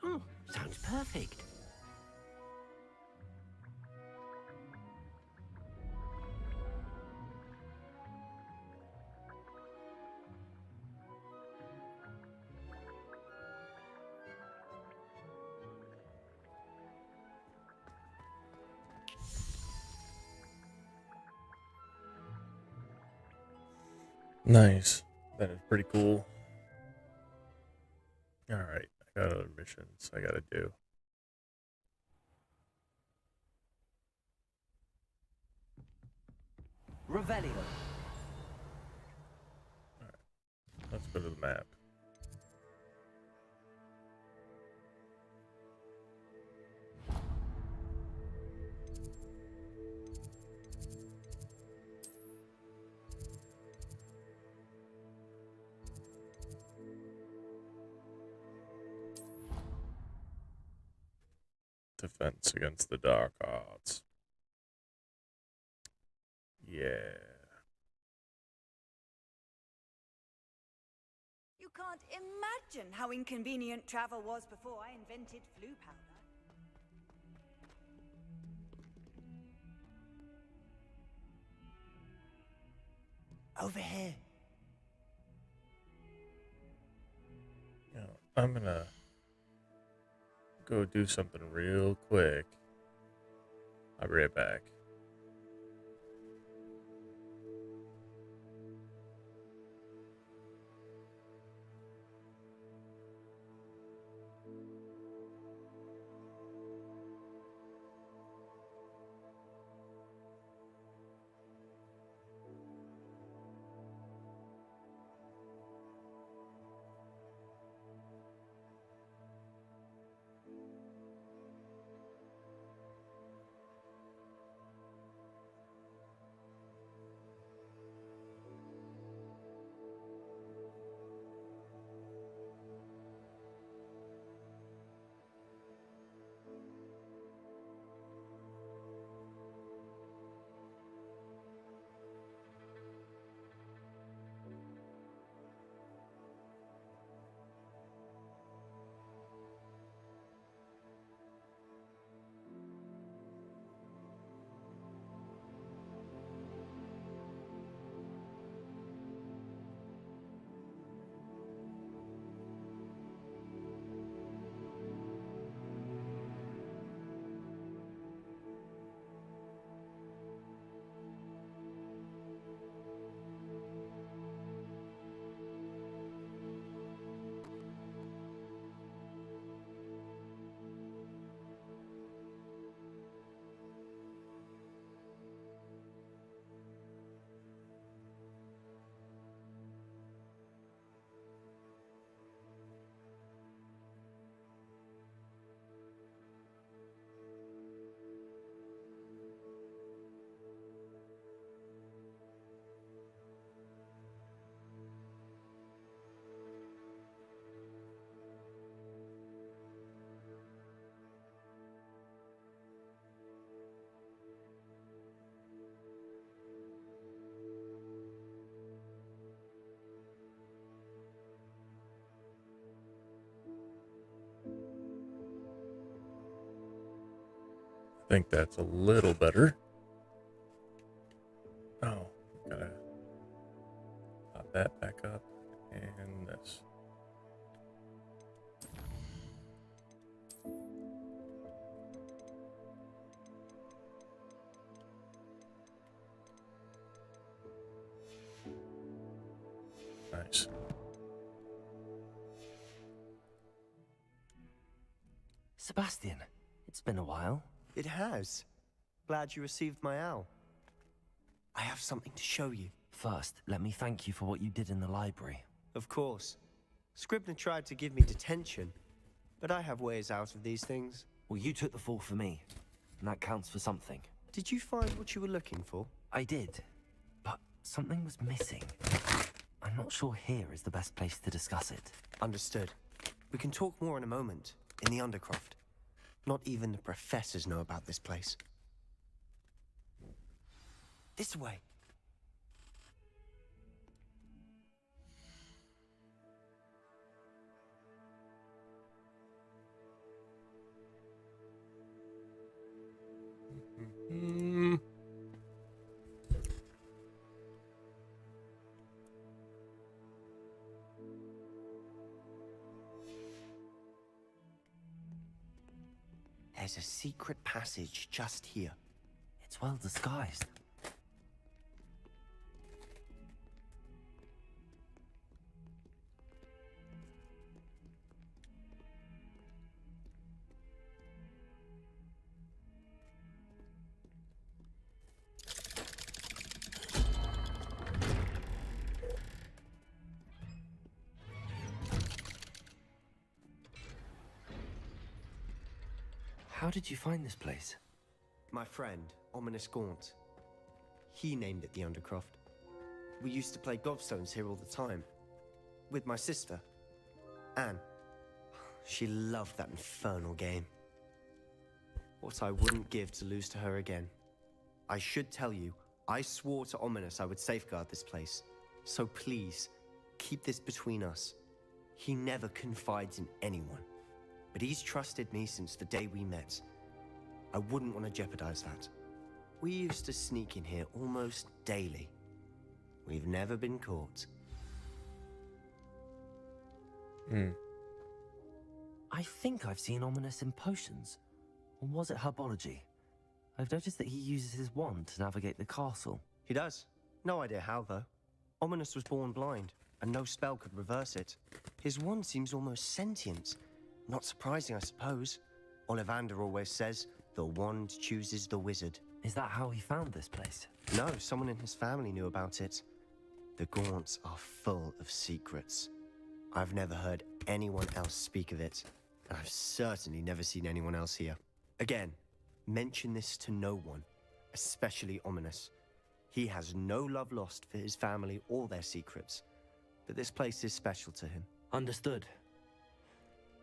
Oh, sounds perfect.
Nice. That is pretty cool. Alright, I got other missions I gotta do.
Revelio.
Alright, let's go to the map. Defense against the dark arts. Yeah.
You can't imagine how inconvenient travel was before I invented flu powder.
Over here.
You know, I'm gonna go do something real quick. I'll be right back. think that's a little better. Oh, gotta pop that back up and this. Nice.
Sebastian, it's been a while.
It has. Glad you received my owl. I have something to show you.
First, let me thank you for what you did in the library.
Of course. Scribner tried to give me detention, but I have ways out of these things.
Well, you took the fall for me, and that counts for something.
Did you find what you were looking for?
I did, but something was missing. I'm not sure here is the best place to discuss it.
Understood. We can talk more in a moment, in the Undercroft. Not even the professors know about this place. This way. There's a secret passage just here.
It's well disguised. How did you find this place?
My friend, Ominous Gaunt. He named it the Undercroft. We used to play gobstones here all the time. With my sister, Anne. She loved that infernal game. What I wouldn't give to lose to her again. I should tell you, I swore to Ominous I would safeguard this place. So please, keep this between us. He never confides in anyone. But he's trusted me since the day we met. I wouldn't want to jeopardize that. We used to sneak in here almost daily. We've never been caught.
I think I've seen Ominous in potions. Or was it herbology? I've noticed that he uses his wand to navigate the castle.
He does. No idea how, though. Ominous was born blind, and no spell could reverse it. His wand seems almost sentient. Not surprising, I suppose. Ollivander always says, the wand chooses the wizard.
Is that how he found this place?
No, someone in his family knew about it. The Gaunts are full of secrets. I've never heard anyone else speak of it, and I've certainly never seen anyone else here. Again, mention this to no one, especially Ominous. He has no love lost for his family or their secrets, but this place is special to him.
Understood.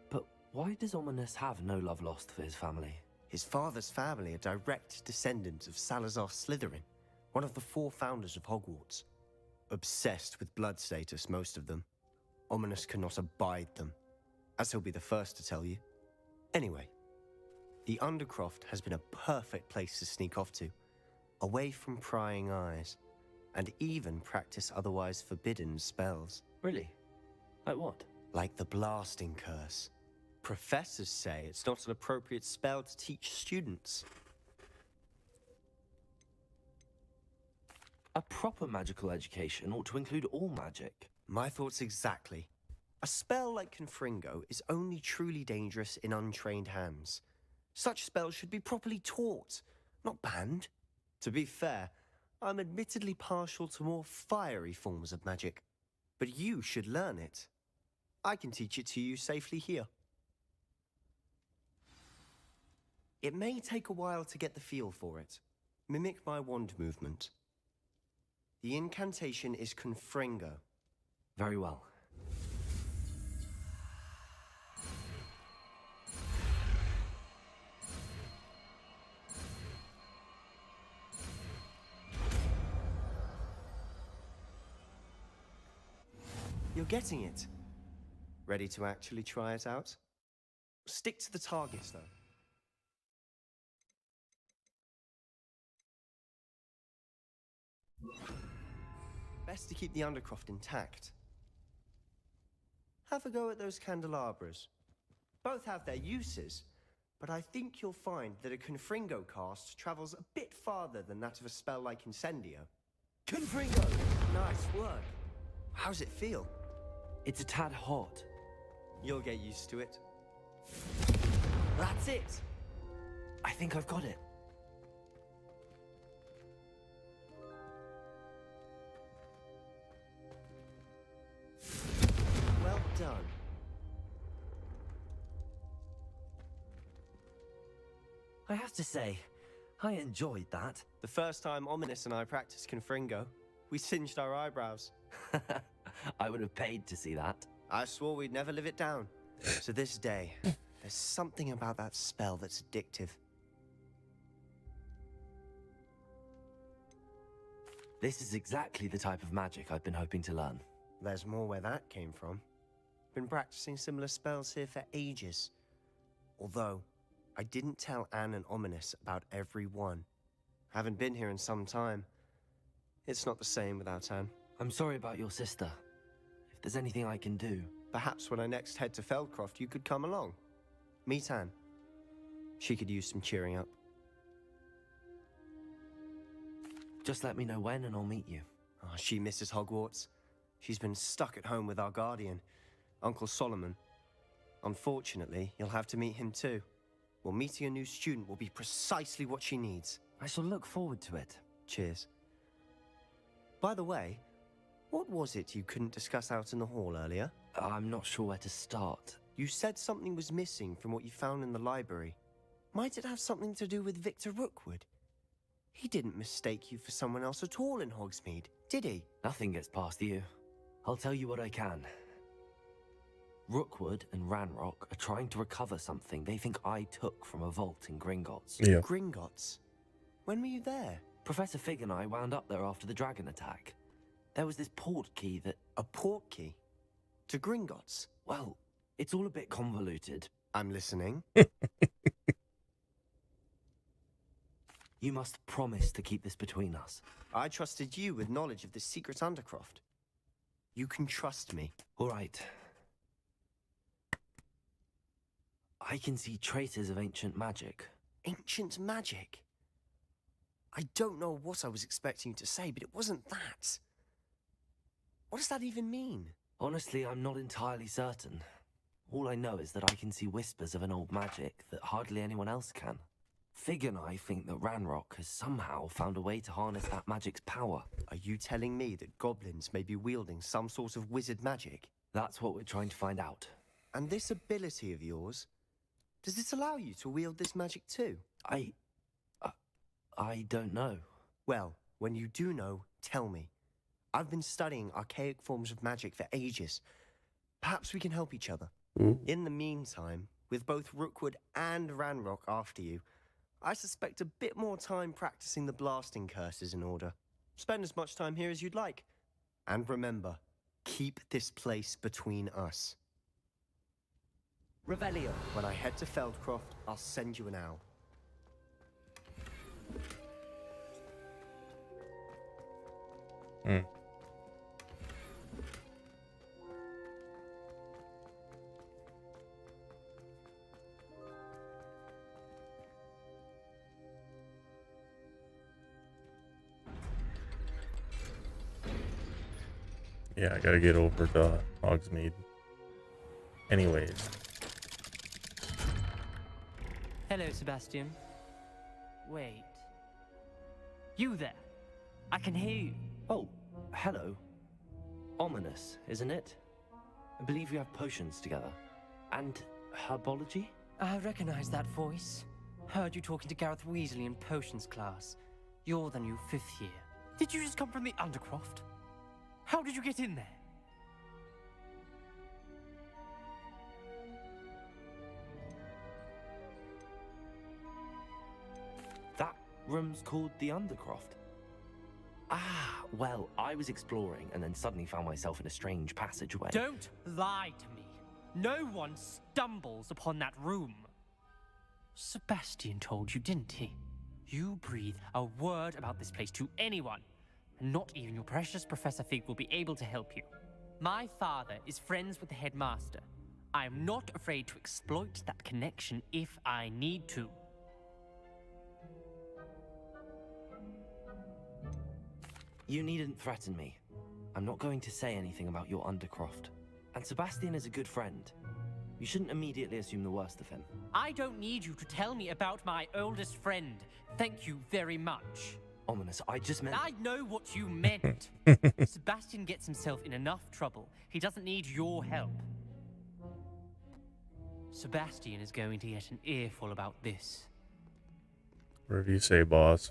But why does Ominous have no love lost for his family?
His father's family are direct descendants of Salazar Slytherin, one of the 4 founders of Hogwarts. Obsessed with blood status, most of them. Ominous cannot abide them, as he'll be the first to tell you. Anyway, the Undercroft has been a perfect place to sneak off to, away from prying eyes, and even practice otherwise forbidden spells.
Really? Like what?
Like the blasting curse. Professors say it's not an appropriate spell to teach students.
A proper magical education ought to include all magic.
My thoughts exactly. A spell like Confringo is only truly dangerous in untrained hands. Such spells should be properly taught, not banned. To be fair, I'm admittedly partial to more fiery forms of magic. But you should learn it. I can teach it to you safely here. It may take a while to get the feel for it. Mimic my wand movement. The incantation is Confringo.
Very well.
You're getting it. Ready to actually try it out? Stick to the targets, though. best to keep the Undercroft intact. Have a go at those candelabras. Both have their uses, but I think you'll find that a Confringo cast travels a bit farther than that of a spell like Incendio. Confringo! Nice work. How's it feel?
It's a tad hot.
You'll get used to it.
That's it! I think I've got it.
Well done.
I have to say, I enjoyed that.
The first time Ominous and I practiced Confringo, we singed our eyebrows.
I would have paid to see that.
I swore we'd never live it down. To this day, there's something about that spell that's addictive.
This is exactly the type of magic I've been hoping to learn.
There's more where that came from. Been practicing similar spells here for ages. Although, I didn't tell Anne and Ominous about every one. Haven't been here in some time. It's not the same without Anne.
I'm sorry about your sister. If there's anything I can do...
Perhaps when I next head to Feldcroft, you could come along. Meet Anne. She could use some cheering up.
Just let me know when and I'll meet you.
Oh, she misses Hogwarts. She's been stuck at home with our guardian, Uncle Solomon. Unfortunately, you'll have to meet him too. Well, meeting a new student will be precisely what she needs.
I shall look forward to it.
Cheers. By the way, what was it you couldn't discuss out in the hall earlier?
I'm not sure where to start.
You said something was missing from what you found in the library. Might it have something to do with Victor Rookwood? He didn't mistake you for someone else at all in Hogsmeade, did he?
Nothing gets past you. I'll tell you what I can. Rookwood and Ranrock are trying to recover something they think I took from a vault in Gringotts.
Yeah.
Gringotts? When were you there?
Professor Fig and I wound up there after the dragon attack. There was this port key that...
A port key? To Gringotts?
Well, it's all a bit convoluted.
I'm listening.
You must promise to keep this between us.
I trusted you with knowledge of the secret Undercroft. You can trust me.
All right. I can see traces of ancient magic.
Ancient magic? I don't know what I was expecting you to say, but it wasn't that. What does that even mean?
Honestly, I'm not entirely certain. All I know is that I can see whispers of an old magic that hardly anyone else can. Fig and I think that Ranrock has somehow found a way to harness that magic's power.
Are you telling me that goblins may be wielding some sort of wizard magic?
That's what we're trying to find out.
And this ability of yours, does it allow you to wield this magic too?
I don't know.
Well, when you do know, tell me. I've been studying archaic forms of magic for ages. Perhaps we can help each other. In the meantime, with both Rookwood and Ranrock after you, I suspect a bit more time practicing the blasting curses in order. Spend as much time here as you'd like. And remember, keep this place between us. Revelio. When I head to Feldcroft, I'll send you an owl.
Yeah, I gotta get over to Hogsmeade. Anyways.
Hello, Sebastian. Wait. You there? I can hear you.
Oh, hello. Ominous, isn't it? I believe we have potions together. And herbology?
I recognize that voice. Heard you talking to Gareth Weasley in potions class. You're the new 5th year. Did you just come from the Undercroft? How did you get in there?
That room's called the Undercroft. Ah, well, I was exploring and then suddenly found myself in a strange passageway.
Don't lie to me. No one stumbles upon that room. Sebastian told you, didn't he? You breathe a word about this place to anyone, and not even your precious Professor Fig will be able to help you. My father is friends with the headmaster. I am not afraid to exploit that connection if I need to.
You needn't threaten me. I'm not going to say anything about your Undercroft. And Sebastian is a good friend. You shouldn't immediately assume the worst of him.
I don't need you to tell me about my oldest friend. Thank you very much.
Ominous, I just meant...
I know what you meant. Sebastian gets himself in enough trouble. He doesn't need your help. Sebastian is going to get an earful about this.
Whatever you say, boss.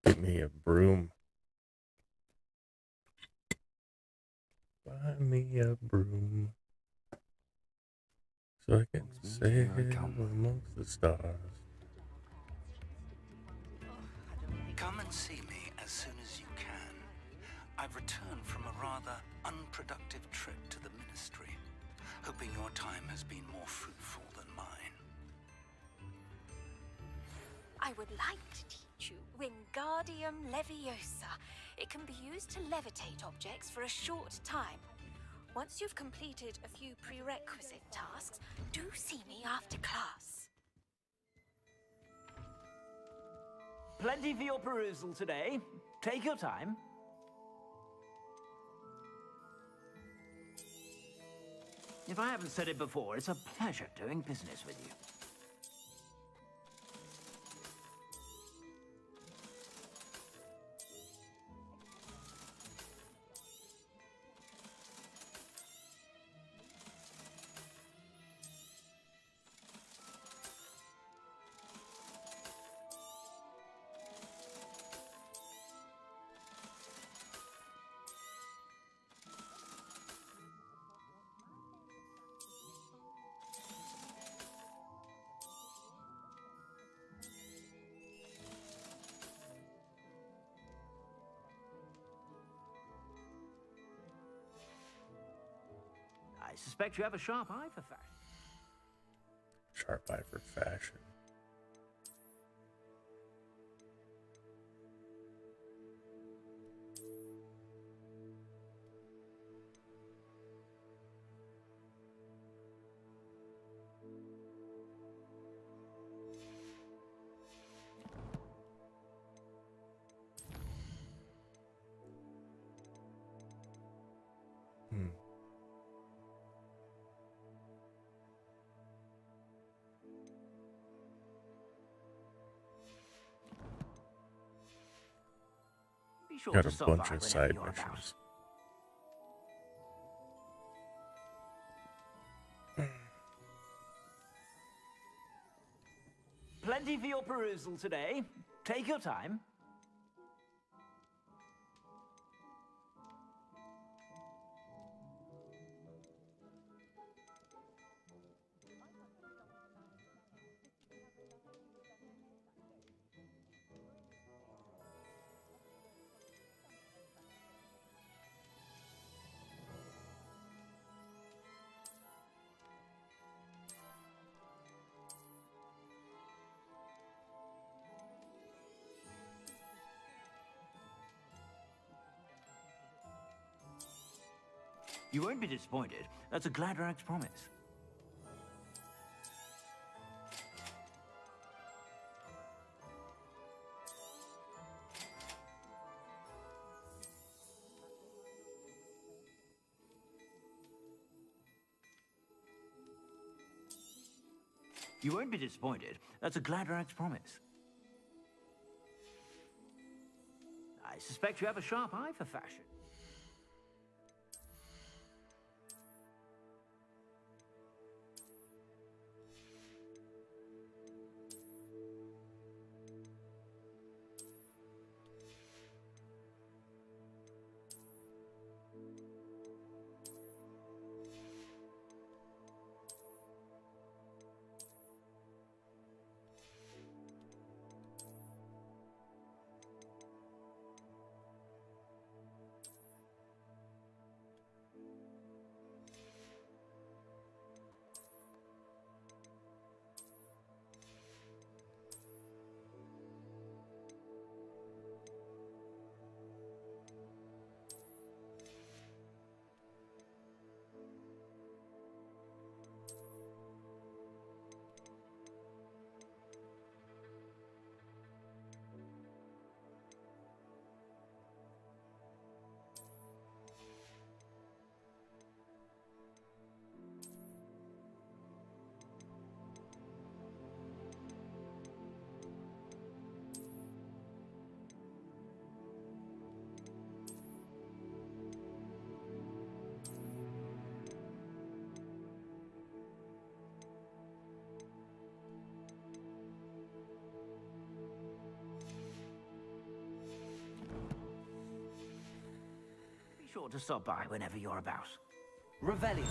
Get me a broom. Buy me a broom. So I can sail amongst the stars.
Come and see me as soon as you can. I've returned from a rather unproductive trip to the Ministry, hoping your time has been more fruitful than mine.
I would like to teach you Wingardium Leviosa. It can be used to levitate objects for a short time. Once you've completed a few prerequisite tasks, do see me after class.
Plenty for your perusal today. Take your time. If I haven't said it before, it's a pleasure doing business with you. I suspect you have a sharp eye for fashion.
Sharp eye for fashion.
Be sure
Got
to
a
stop
bunch
by
of
whenever
side
you're about.
missions.
Plenty for your perusal today. Take your time. You won't be disappointed. That's a Gladrax promise. You won't be disappointed. That's a Gladrax promise. I suspect you have a sharp eye for fashion. sure to stop by whenever you're about.
Revelio.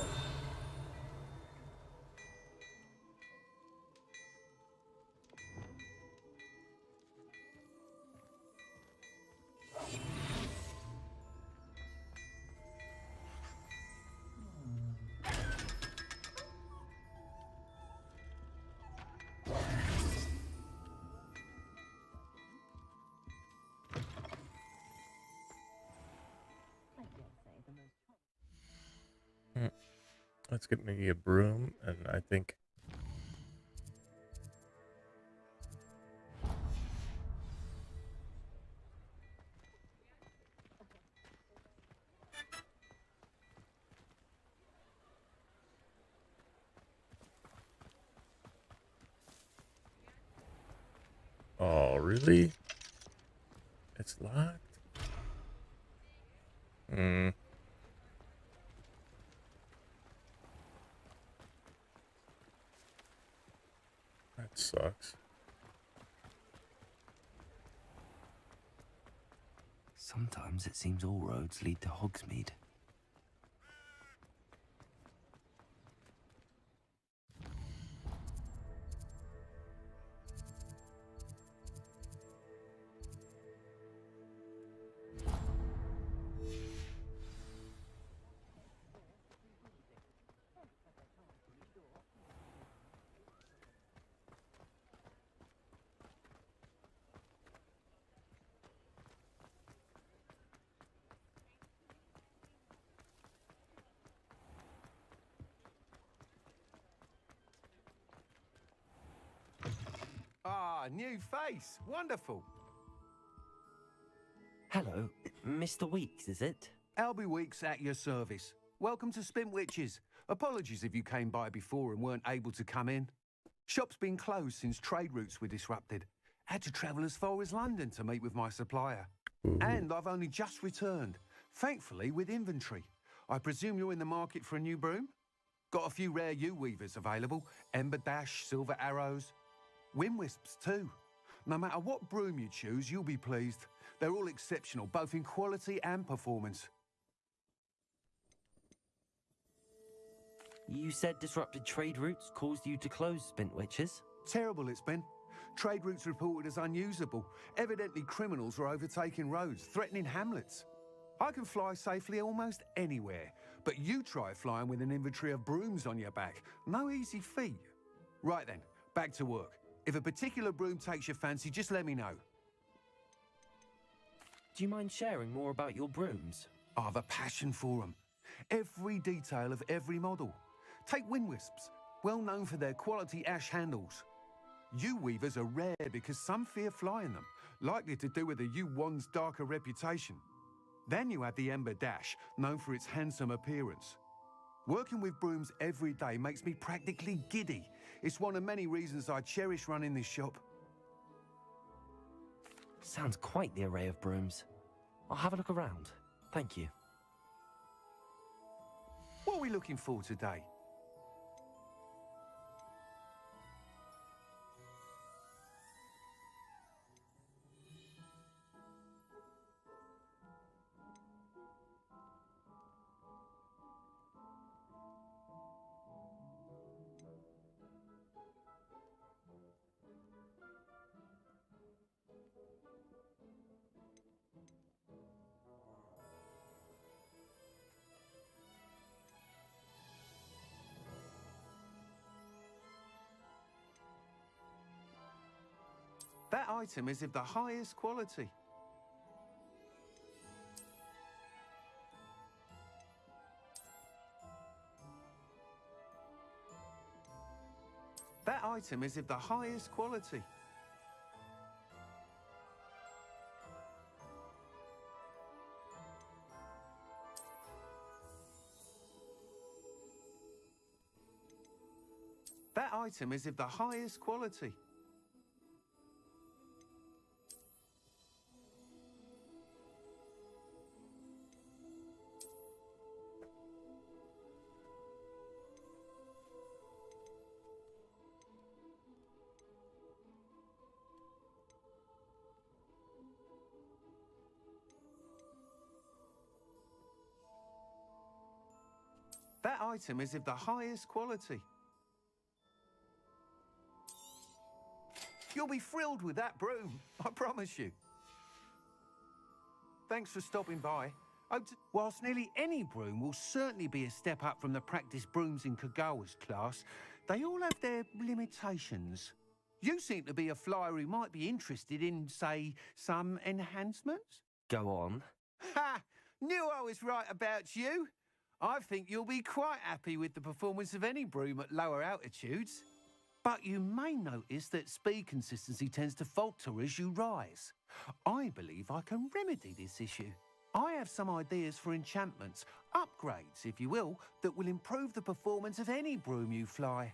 Let's get me a broom, and I think oh, really? It's locked? Hmm. That sucks.
Sometimes it seems all roads lead to Hogsmeade.
Ah, new face. Wonderful.
Hello, Mr. Weeks, is it?
Albie Weeks at your service. Welcome to Spintwitches. Apologies if you came by before and weren't able to come in. Shop's been closed since trade routes were disrupted. Had to travel as far as London to meet with my supplier. And I've only just returned, thankfully with inventory. I presume you're in the market for a new broom? Got a few rare U-weavers available. Ember Dash, Silver Arrows. Wind Wisps too. No matter what broom you choose, you'll be pleased. They're all exceptional, both in quality and performance.
You said disrupted trade routes caused you to close Spintwitches?
Terrible it's been. Trade routes reported as unusable. Evidently criminals were overtaking roads, threatening hamlets. I can fly safely almost anywhere, but you try flying with an inventory of brooms on your back. No easy feat. Right then, back to work. If a particular broom takes your fancy, just let me know.
Do you mind sharing more about your brooms?
I have a passion for them. Every detail of every model. Take Wind Wisps, well known for their quality ash handles. U-weavers are rare because some fear flying them, likely to do with the U-wand's darker reputation. Then you have the Ember Dash, known for its handsome appearance. Working with brooms every day makes me practically giddy. It's one of many reasons I cherish running this shop.
Sounds quite the array of brooms. I'll have a look around. Thank you.
What are we looking for today? That item is of the highest quality. That item is of the highest quality. That item is of the highest quality. That item is of the highest quality. You'll be thrilled with that broom, I promise you. Thanks for stopping by. Whilst nearly any broom will certainly be a step up from the practice brooms in Kagawa's class, they all have their limitations. You seem to be a flyer who might be interested in, say, some enhancements?
Go on.
Ha! Knew I was right about you. I think you'll be quite happy with the performance of any broom at lower altitudes. But you may notice that speed consistency tends to falter as you rise. I believe I can remedy this issue. I have some ideas for enchantments, upgrades, if you will, that will improve the performance of any broom you fly.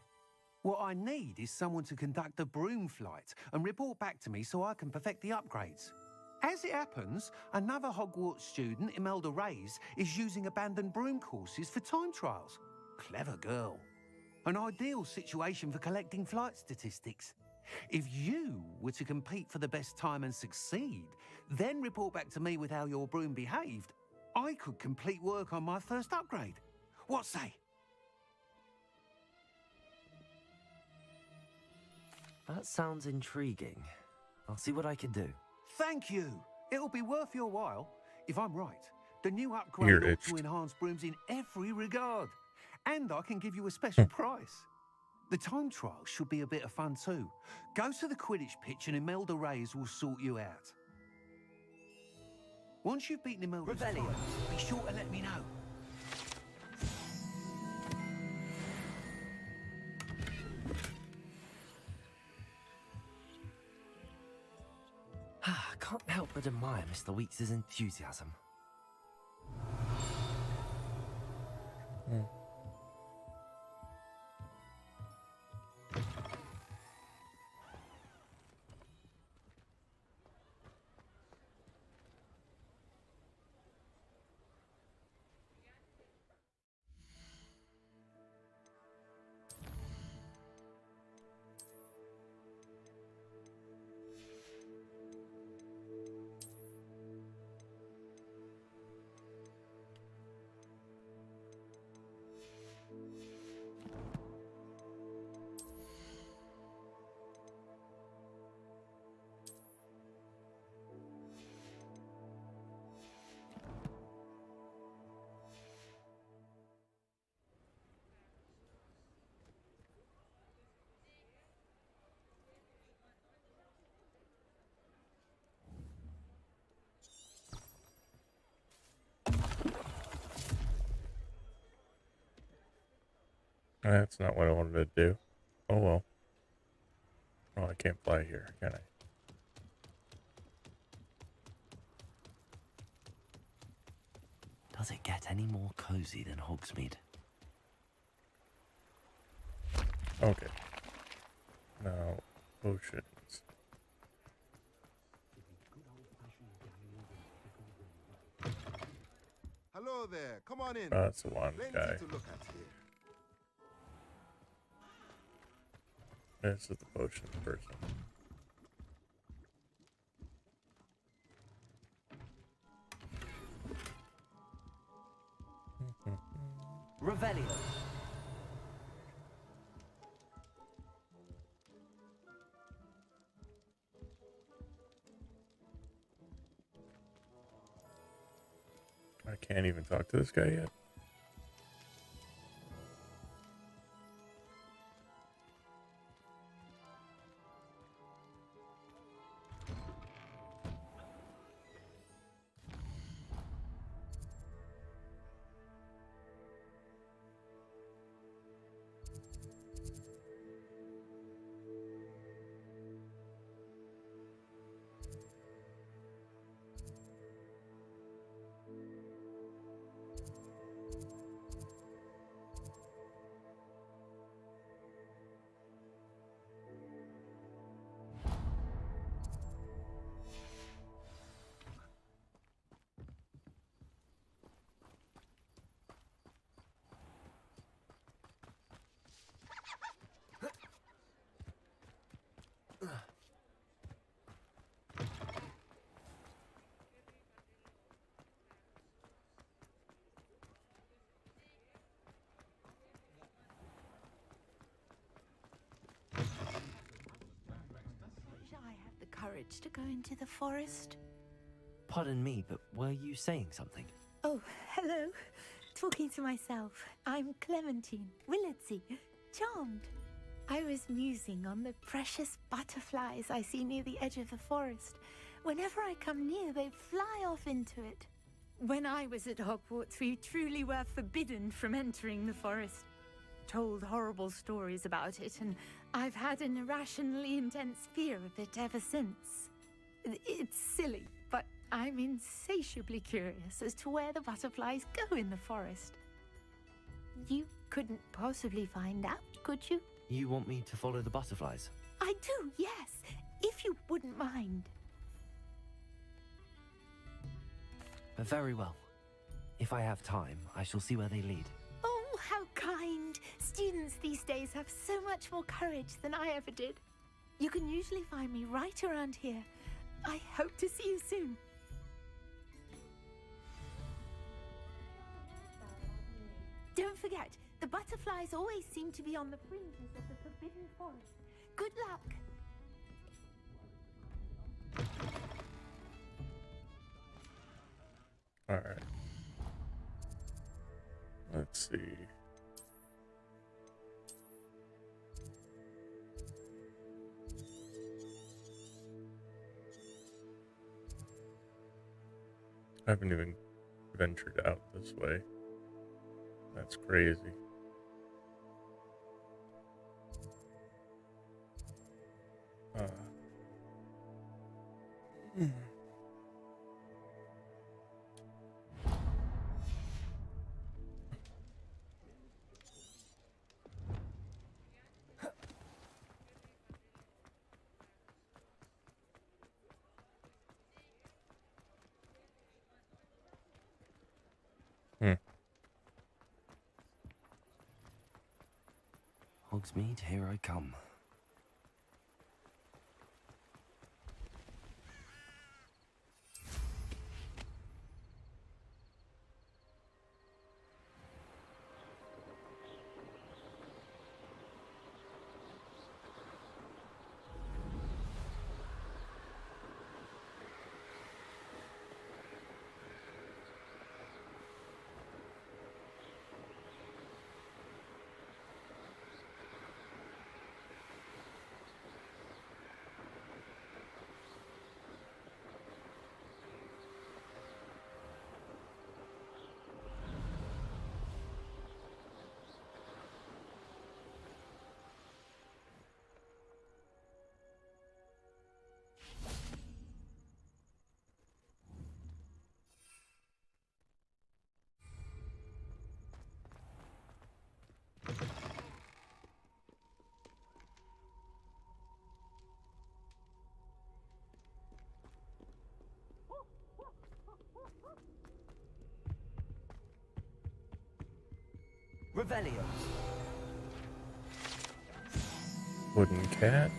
What I need is someone to conduct a broom flight and report back to me so I can perfect the upgrades. As it happens, another Hogwarts student, Imelda Reyes, is using abandoned broom courses for time trials. Clever girl. An ideal situation for collecting flight statistics. If you were to compete for the best time and succeed, then report back to me with how your broom behaved, I could complete work on my first upgrade. What say?
That sounds intriguing. I'll see what I can do.
Thank you. It'll be worth your while. If I'm right, the new upgrade ought to enhance brooms in every regard. And I can give you a special price. The time trial should be a bit of fun too. Go to the Quidditch pitch and Imelda Reyes will sort you out. Once you've beaten Imelda's fight, be sure to let me know.
I can't help but admire Mr. Weeks' enthusiasm.
That's not what I wanted to do. Oh well. Oh, I can't fly here, can I?
Does it get any more cozy than Hogsmeade?
Okay. Now, potions.
Hello there. Come on in.
That's the one
Plenty
guy.
to look at here.
This is the potion person.
Revelio.
I can't even talk to this guy yet.
courage to go into the forest?
Pardon me, but were you saying something?
Oh, hello. Talking to myself. I'm Clementine, Willardsey, charmed. I was musing on the precious butterflies I see near the edge of the forest. Whenever I come near, they fly off into it. When I was at Hogwarts, we truly were forbidden from entering the forest. Told horrible stories about it, and I've had an irrationally intense fear of it ever since. It's silly, but I'm insatiably curious as to where the butterflies go in the forest. You couldn't possibly find out, could you?
You want me to follow the butterflies?
I do, yes, if you wouldn't mind.
Very well. If I have time, I shall see where they lead.
Oh, how kind! Students these days have so much more courage than I ever did. You can usually find me right around here. I hope to see you soon. Don't forget, the butterflies always seem to be on the fringes of the Forbidden Forest. Good luck!
Alright. Let's see. I haven't even ventured out this way. That's crazy.
Hogsmeade, here I come. Revelio.
Wooden cat.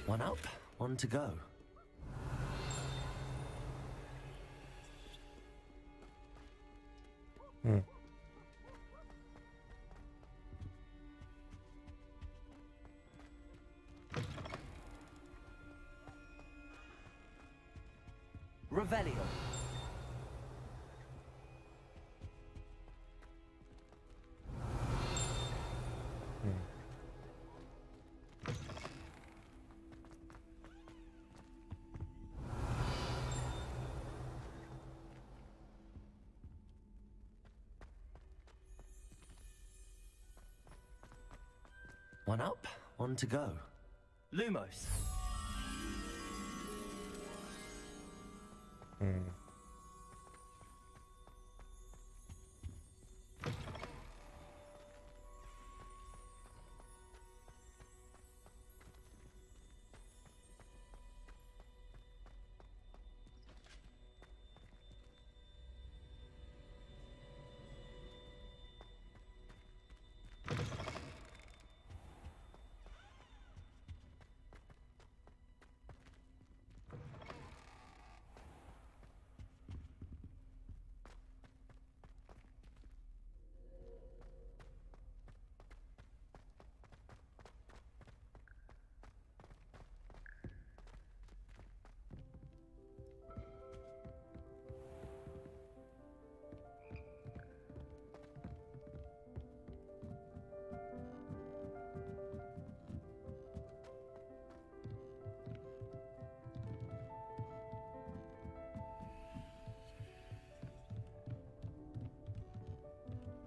One up, one to go. Revelio. One up, one to go. Lumos.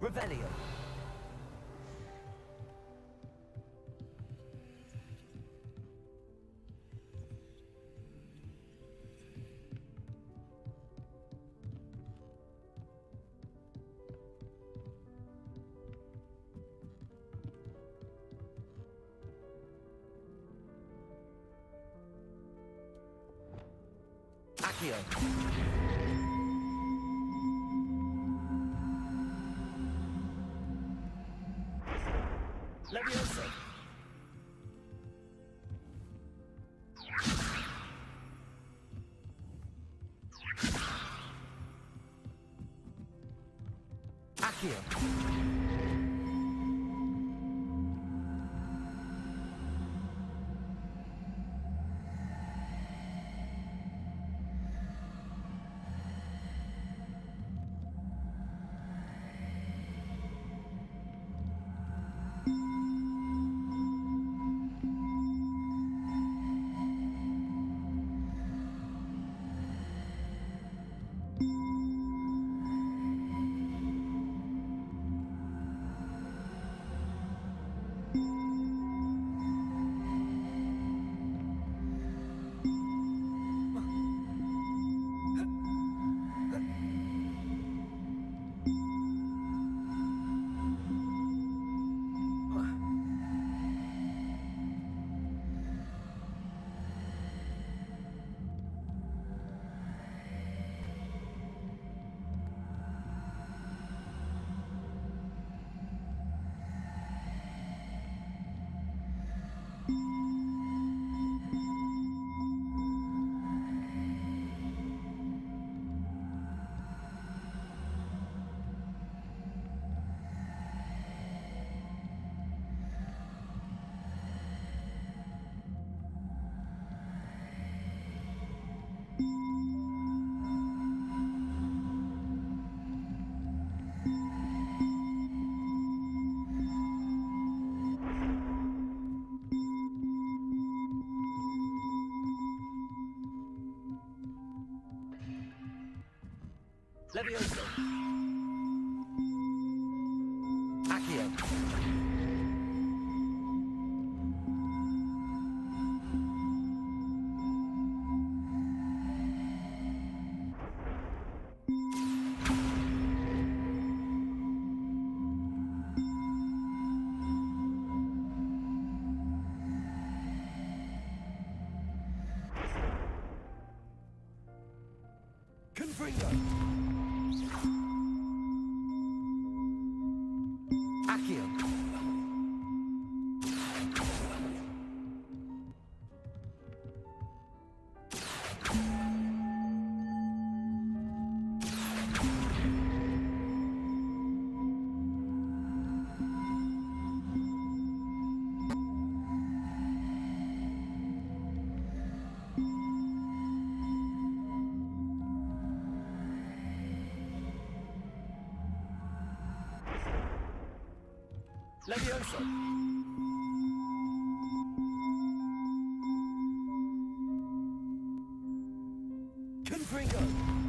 Revelio. Accio. Leviosa. Accio. Leviosa. Accio. Confringo. Accio. Leviosa. Confringo.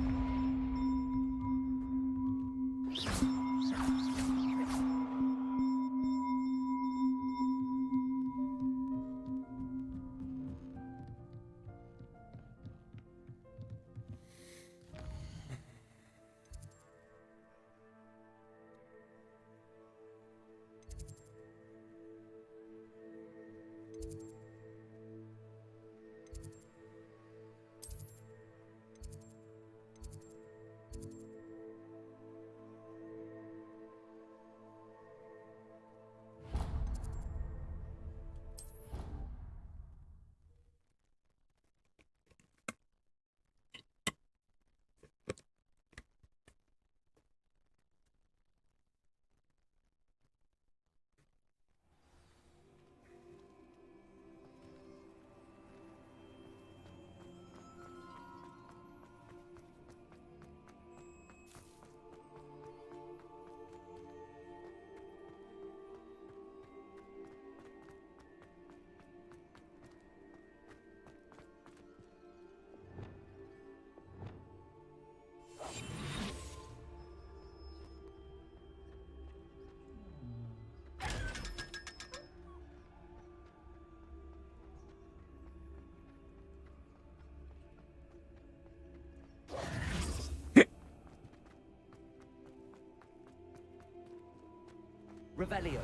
Revelio.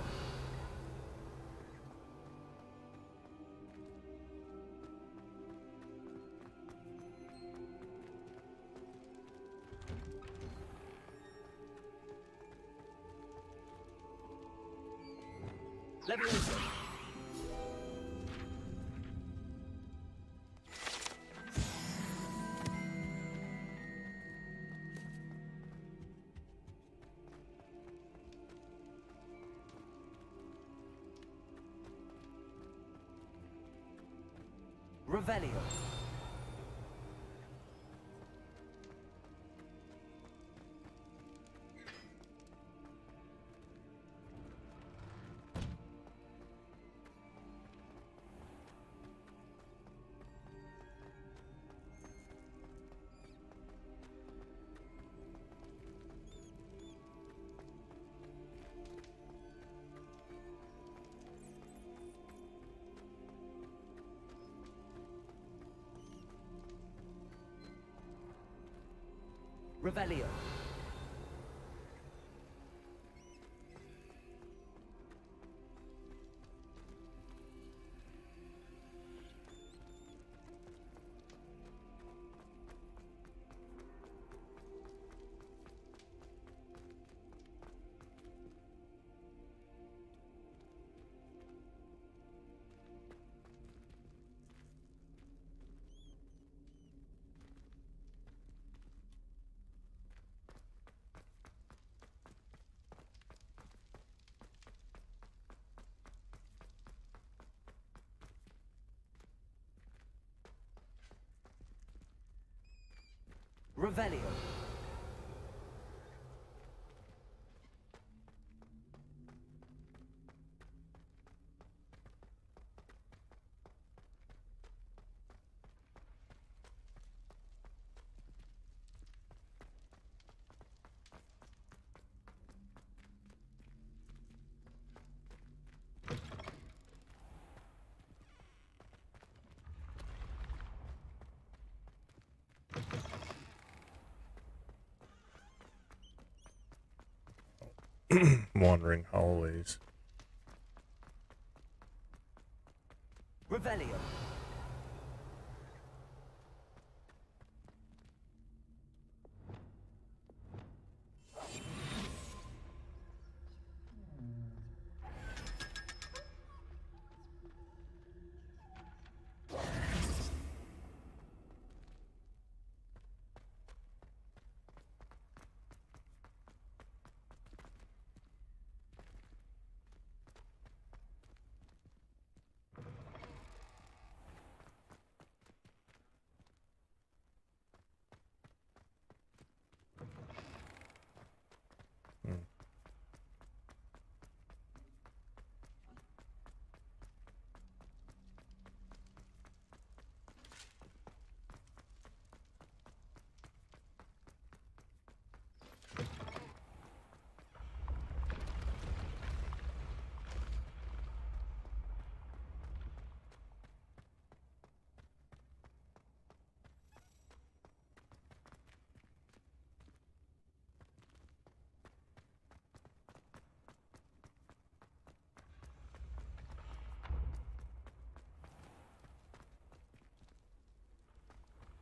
Leviosa. Revelio. Revelio. Revelio.
Wandering hallways.
Revelio.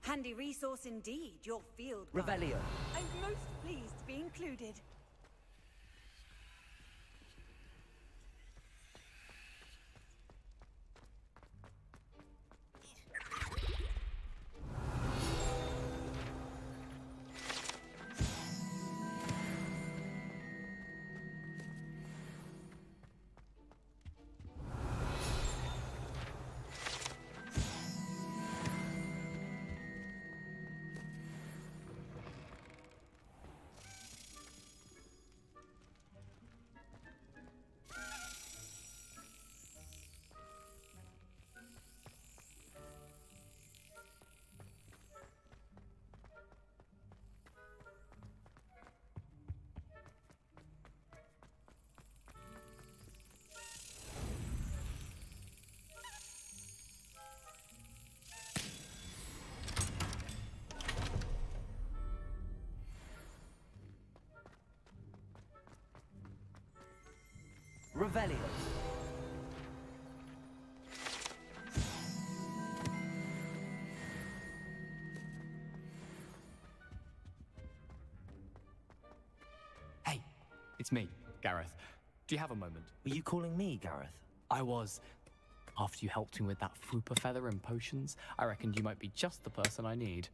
Handy resource indeed, your field guide.
Revelio.
I'm most pleased to be included.
Revelio.
Hey, it's me, Gareth. Do you have a moment?
Were you calling me, Gareth?
I was. After you helped me with that Fooper feather and potions, I reckoned you might be just the person I need.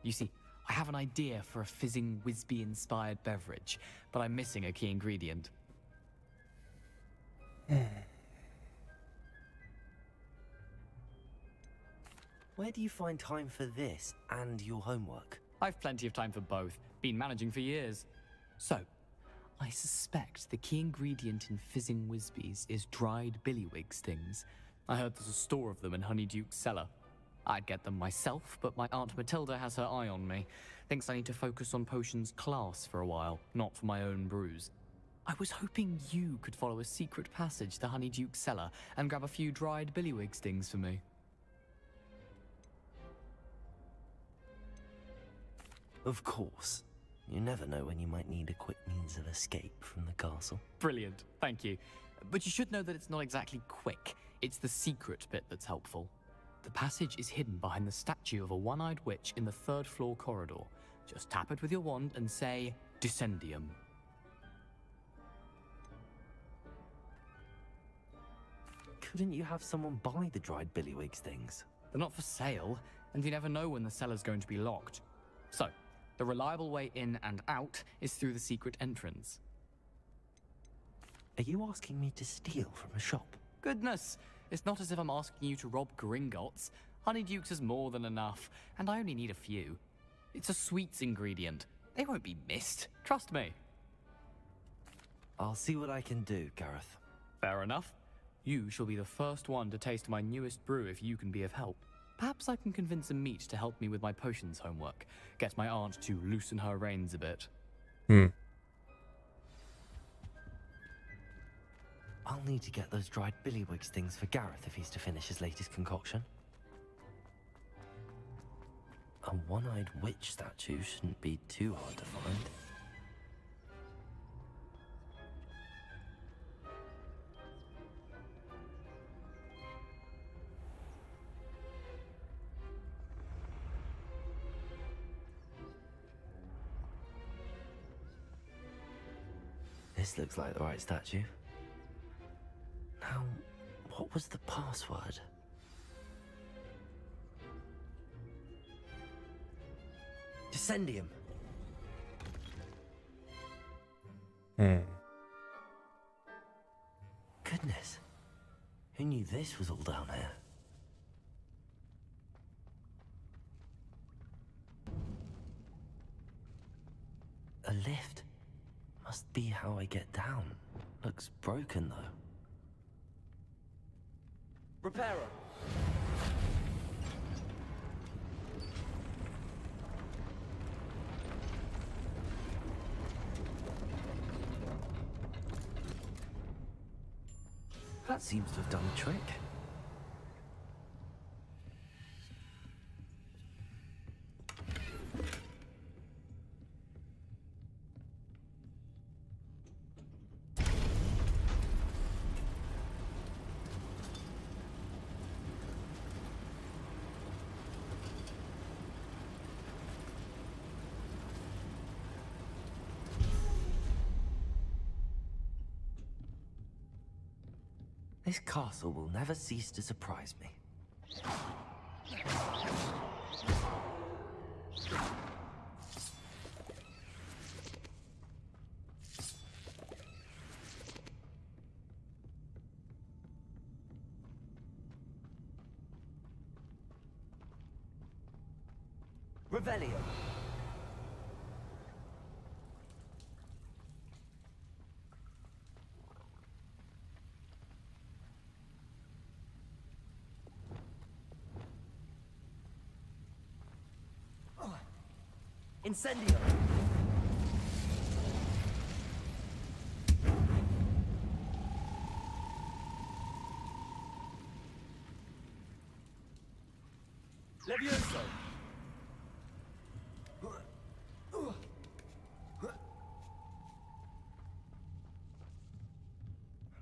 You see, I have an idea for a fizzing Wisby-inspired beverage, but I'm missing a key ingredient.
Where do you find time for this and your homework?
I've plenty of time for both. Been managing for years. So, I suspect the key ingredient in fizzing Wisbies is dried billywig stings. I heard there's a store of them in Honeyduke's cellar. I'd get them myself, but my Aunt Matilda has her eye on me. Thinks I need to focus on potions class for a while, not for my own brews. I was hoping you could follow a secret passage to Honeyduke's cellar and grab a few dried billywig stings for me.
Of course. You never know when you might need a quick means of escape from the castle.
Brilliant, thank you. But you should know that it's not exactly quick. It's the secret bit that's helpful. The passage is hidden behind the statue of a one-eyed witch in the third-floor corridor. Just tap it with your wand and say, Descendium.
Couldn't you have someone buy the dried billywig things?
They're not for sale, and you never know when the cellar's going to be locked. So, the reliable way in and out is through the secret entrance.
Are you asking me to steal from a shop?
Goodness, it's not as if I'm asking you to rob Gringotts. Honeyduke's is more than enough, and I only need a few. It's a sweets ingredient. They won't be missed, trust me.
I'll see what I can do, Gareth.
Fair enough. You shall be the first one to taste my newest brew if you can be of help. Perhaps I can convince a meat to help me with my potions homework. Get my aunt to loosen her reins a bit.
I'll need to get those dried billywig things for Gareth if he's to finish his latest concoction. A one-eyed witch statue shouldn't be too hard to find. This looks like the right statue. Now, what was the password? Descendium. Goodness. Who knew this was all down here? A lift. Must be how I get down. Looks broken, though. Repairer! That seems to have done the trick. This castle will never cease to surprise me. Revelio. Incendio! Levioso!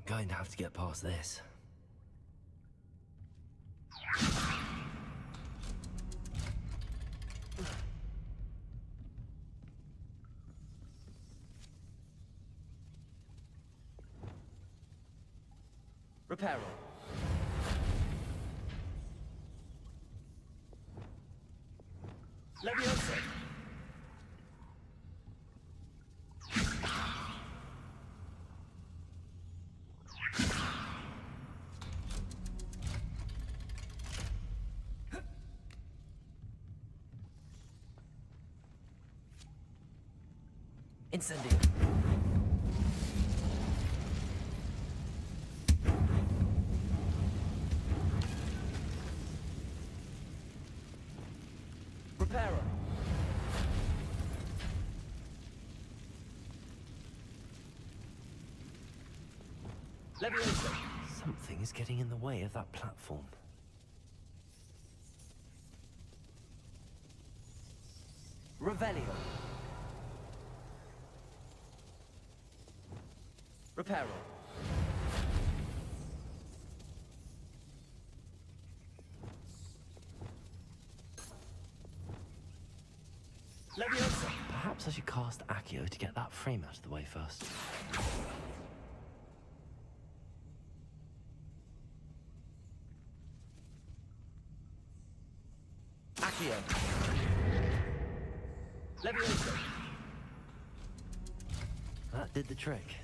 Going to have to get past this.
Reparo. Leviosa.
Incendio.
Reparo. Leviosa.
Something is getting in the way of that platform.
Revelio. Reparo. Leviosa.
Perhaps I should cast Accio to get that frame out of the way first.
Accio. Leviosa.
That did the trick.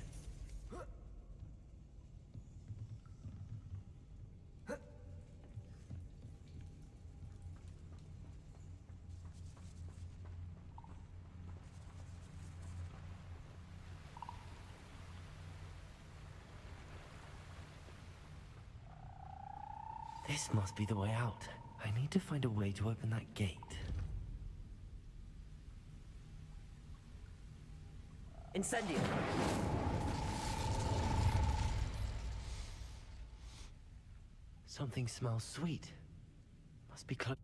This must be the way out. I need to find a way to open that gate.
Incendio.
Something smells sweet. Must be close.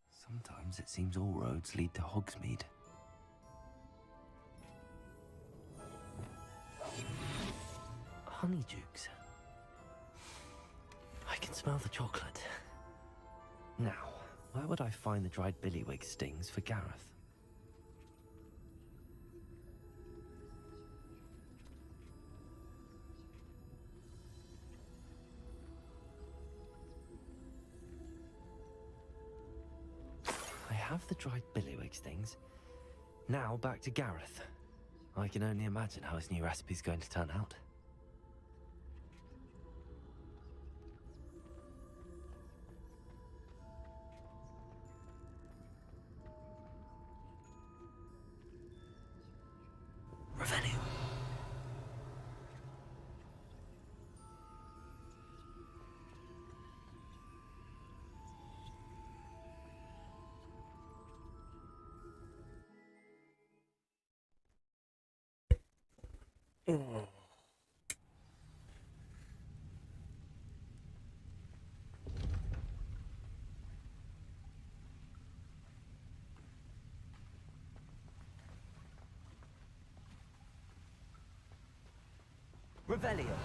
Sometimes it seems all roads lead to Hogsmeade. Honeydukes. I can smell the chocolate. Now, where would I find the dried billywig stings for Gareth? I have the dried billywig stings. Now back to Gareth. I can only imagine how his new recipe's going to turn out. Revenue.
Revelio.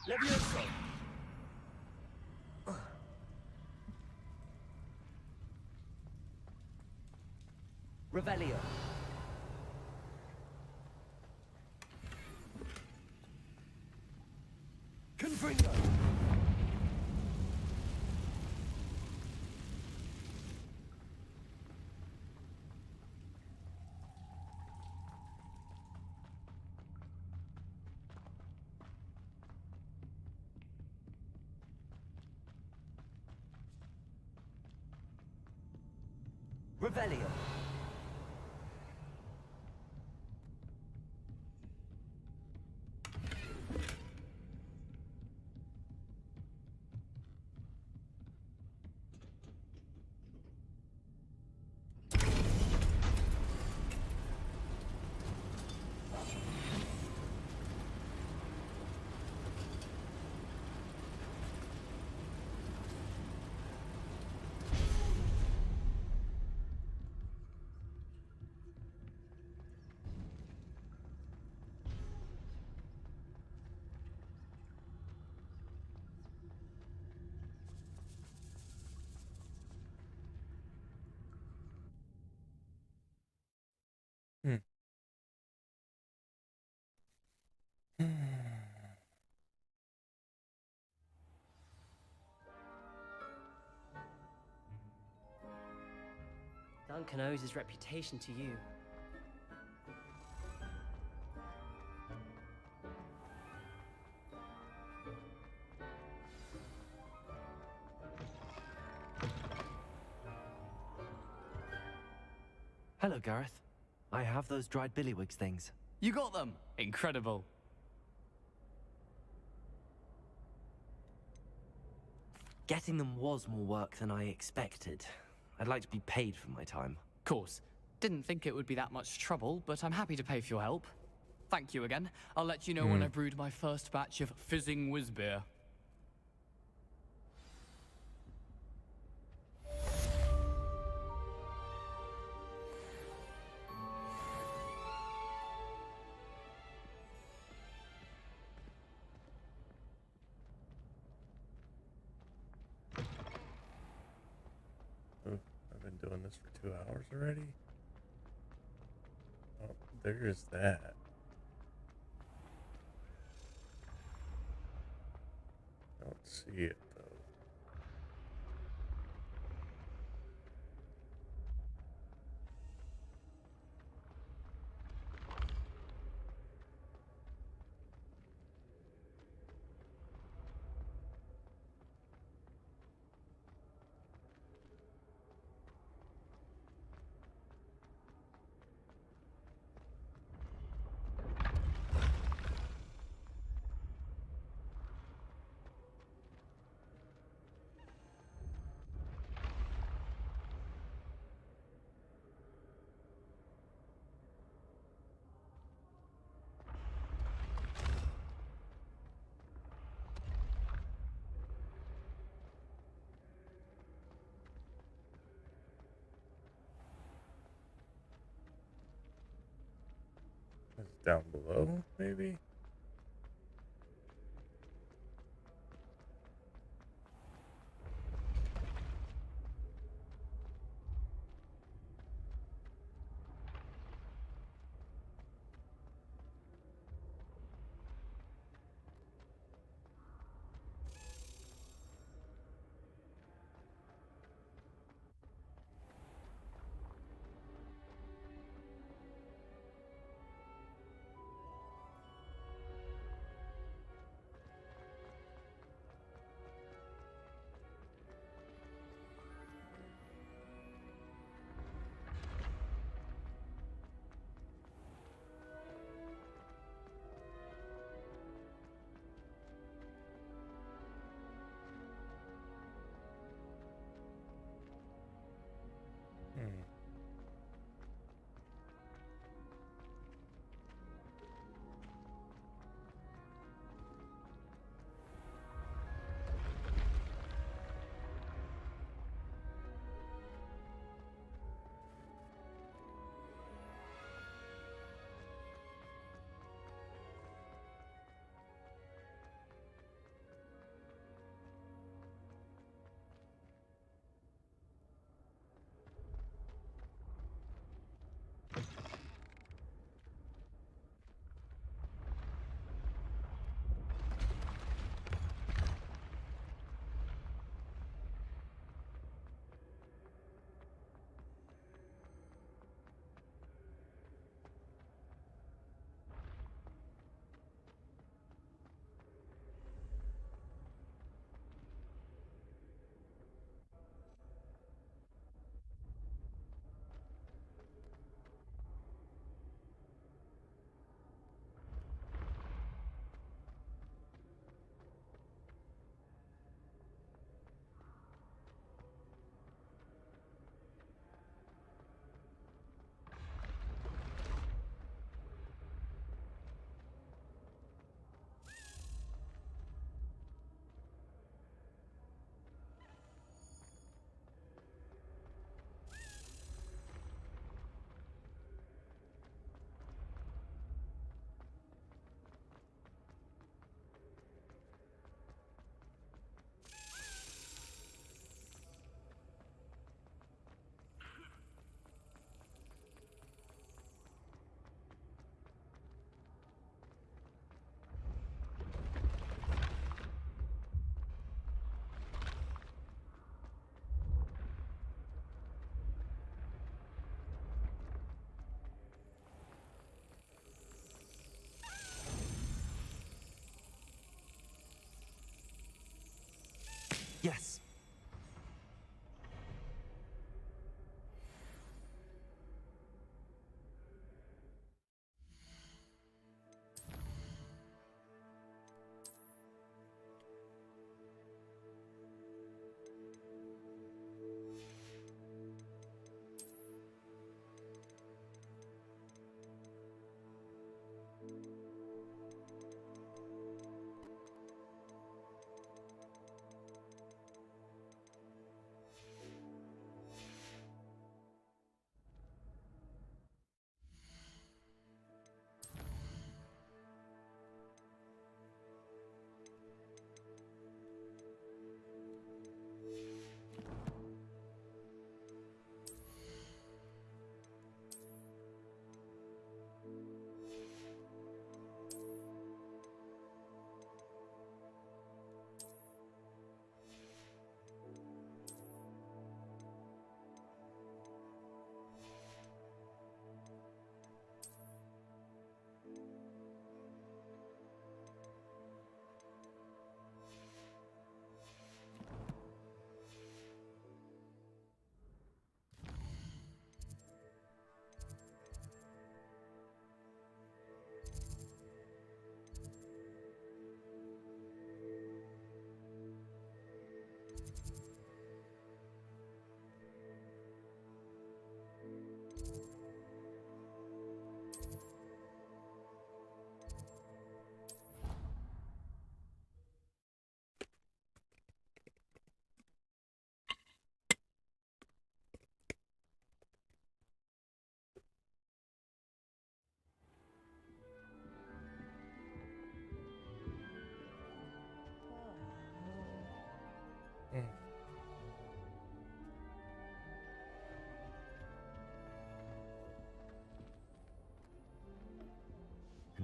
Levioso! Revelio. Confringo. Revelio.
Hmm.
Duncan owes his reputation to you.
Hello, Gareth. I have those dried billywigs things.
You got them! Incredible.
Getting them was more work than I expected. I'd like to be paid for my time.
Course. Didn't think it would be that much trouble, but I'm happy to pay for your help. Thank you again. I'll let you know when I brewed my first batch of fizzing whiz beer.
Oh, I've been doing this for 2 hours already? Oh, there's that. Don't see it, though. It's down below, maybe?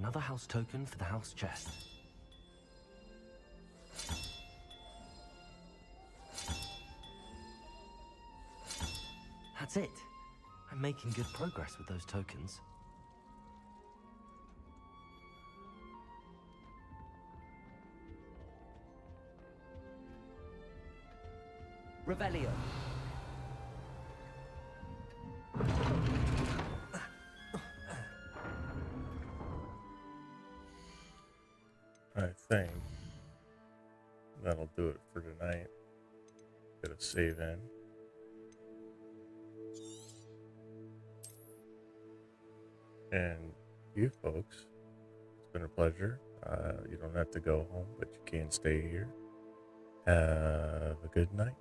Another house token for the house chest. That's it. I'm making good progress with those tokens. Revelio.
I think that'll do it for tonight. Get a save in. And you folks, it's been a pleasure. You don't have to go home, but you can stay here. Have a good night.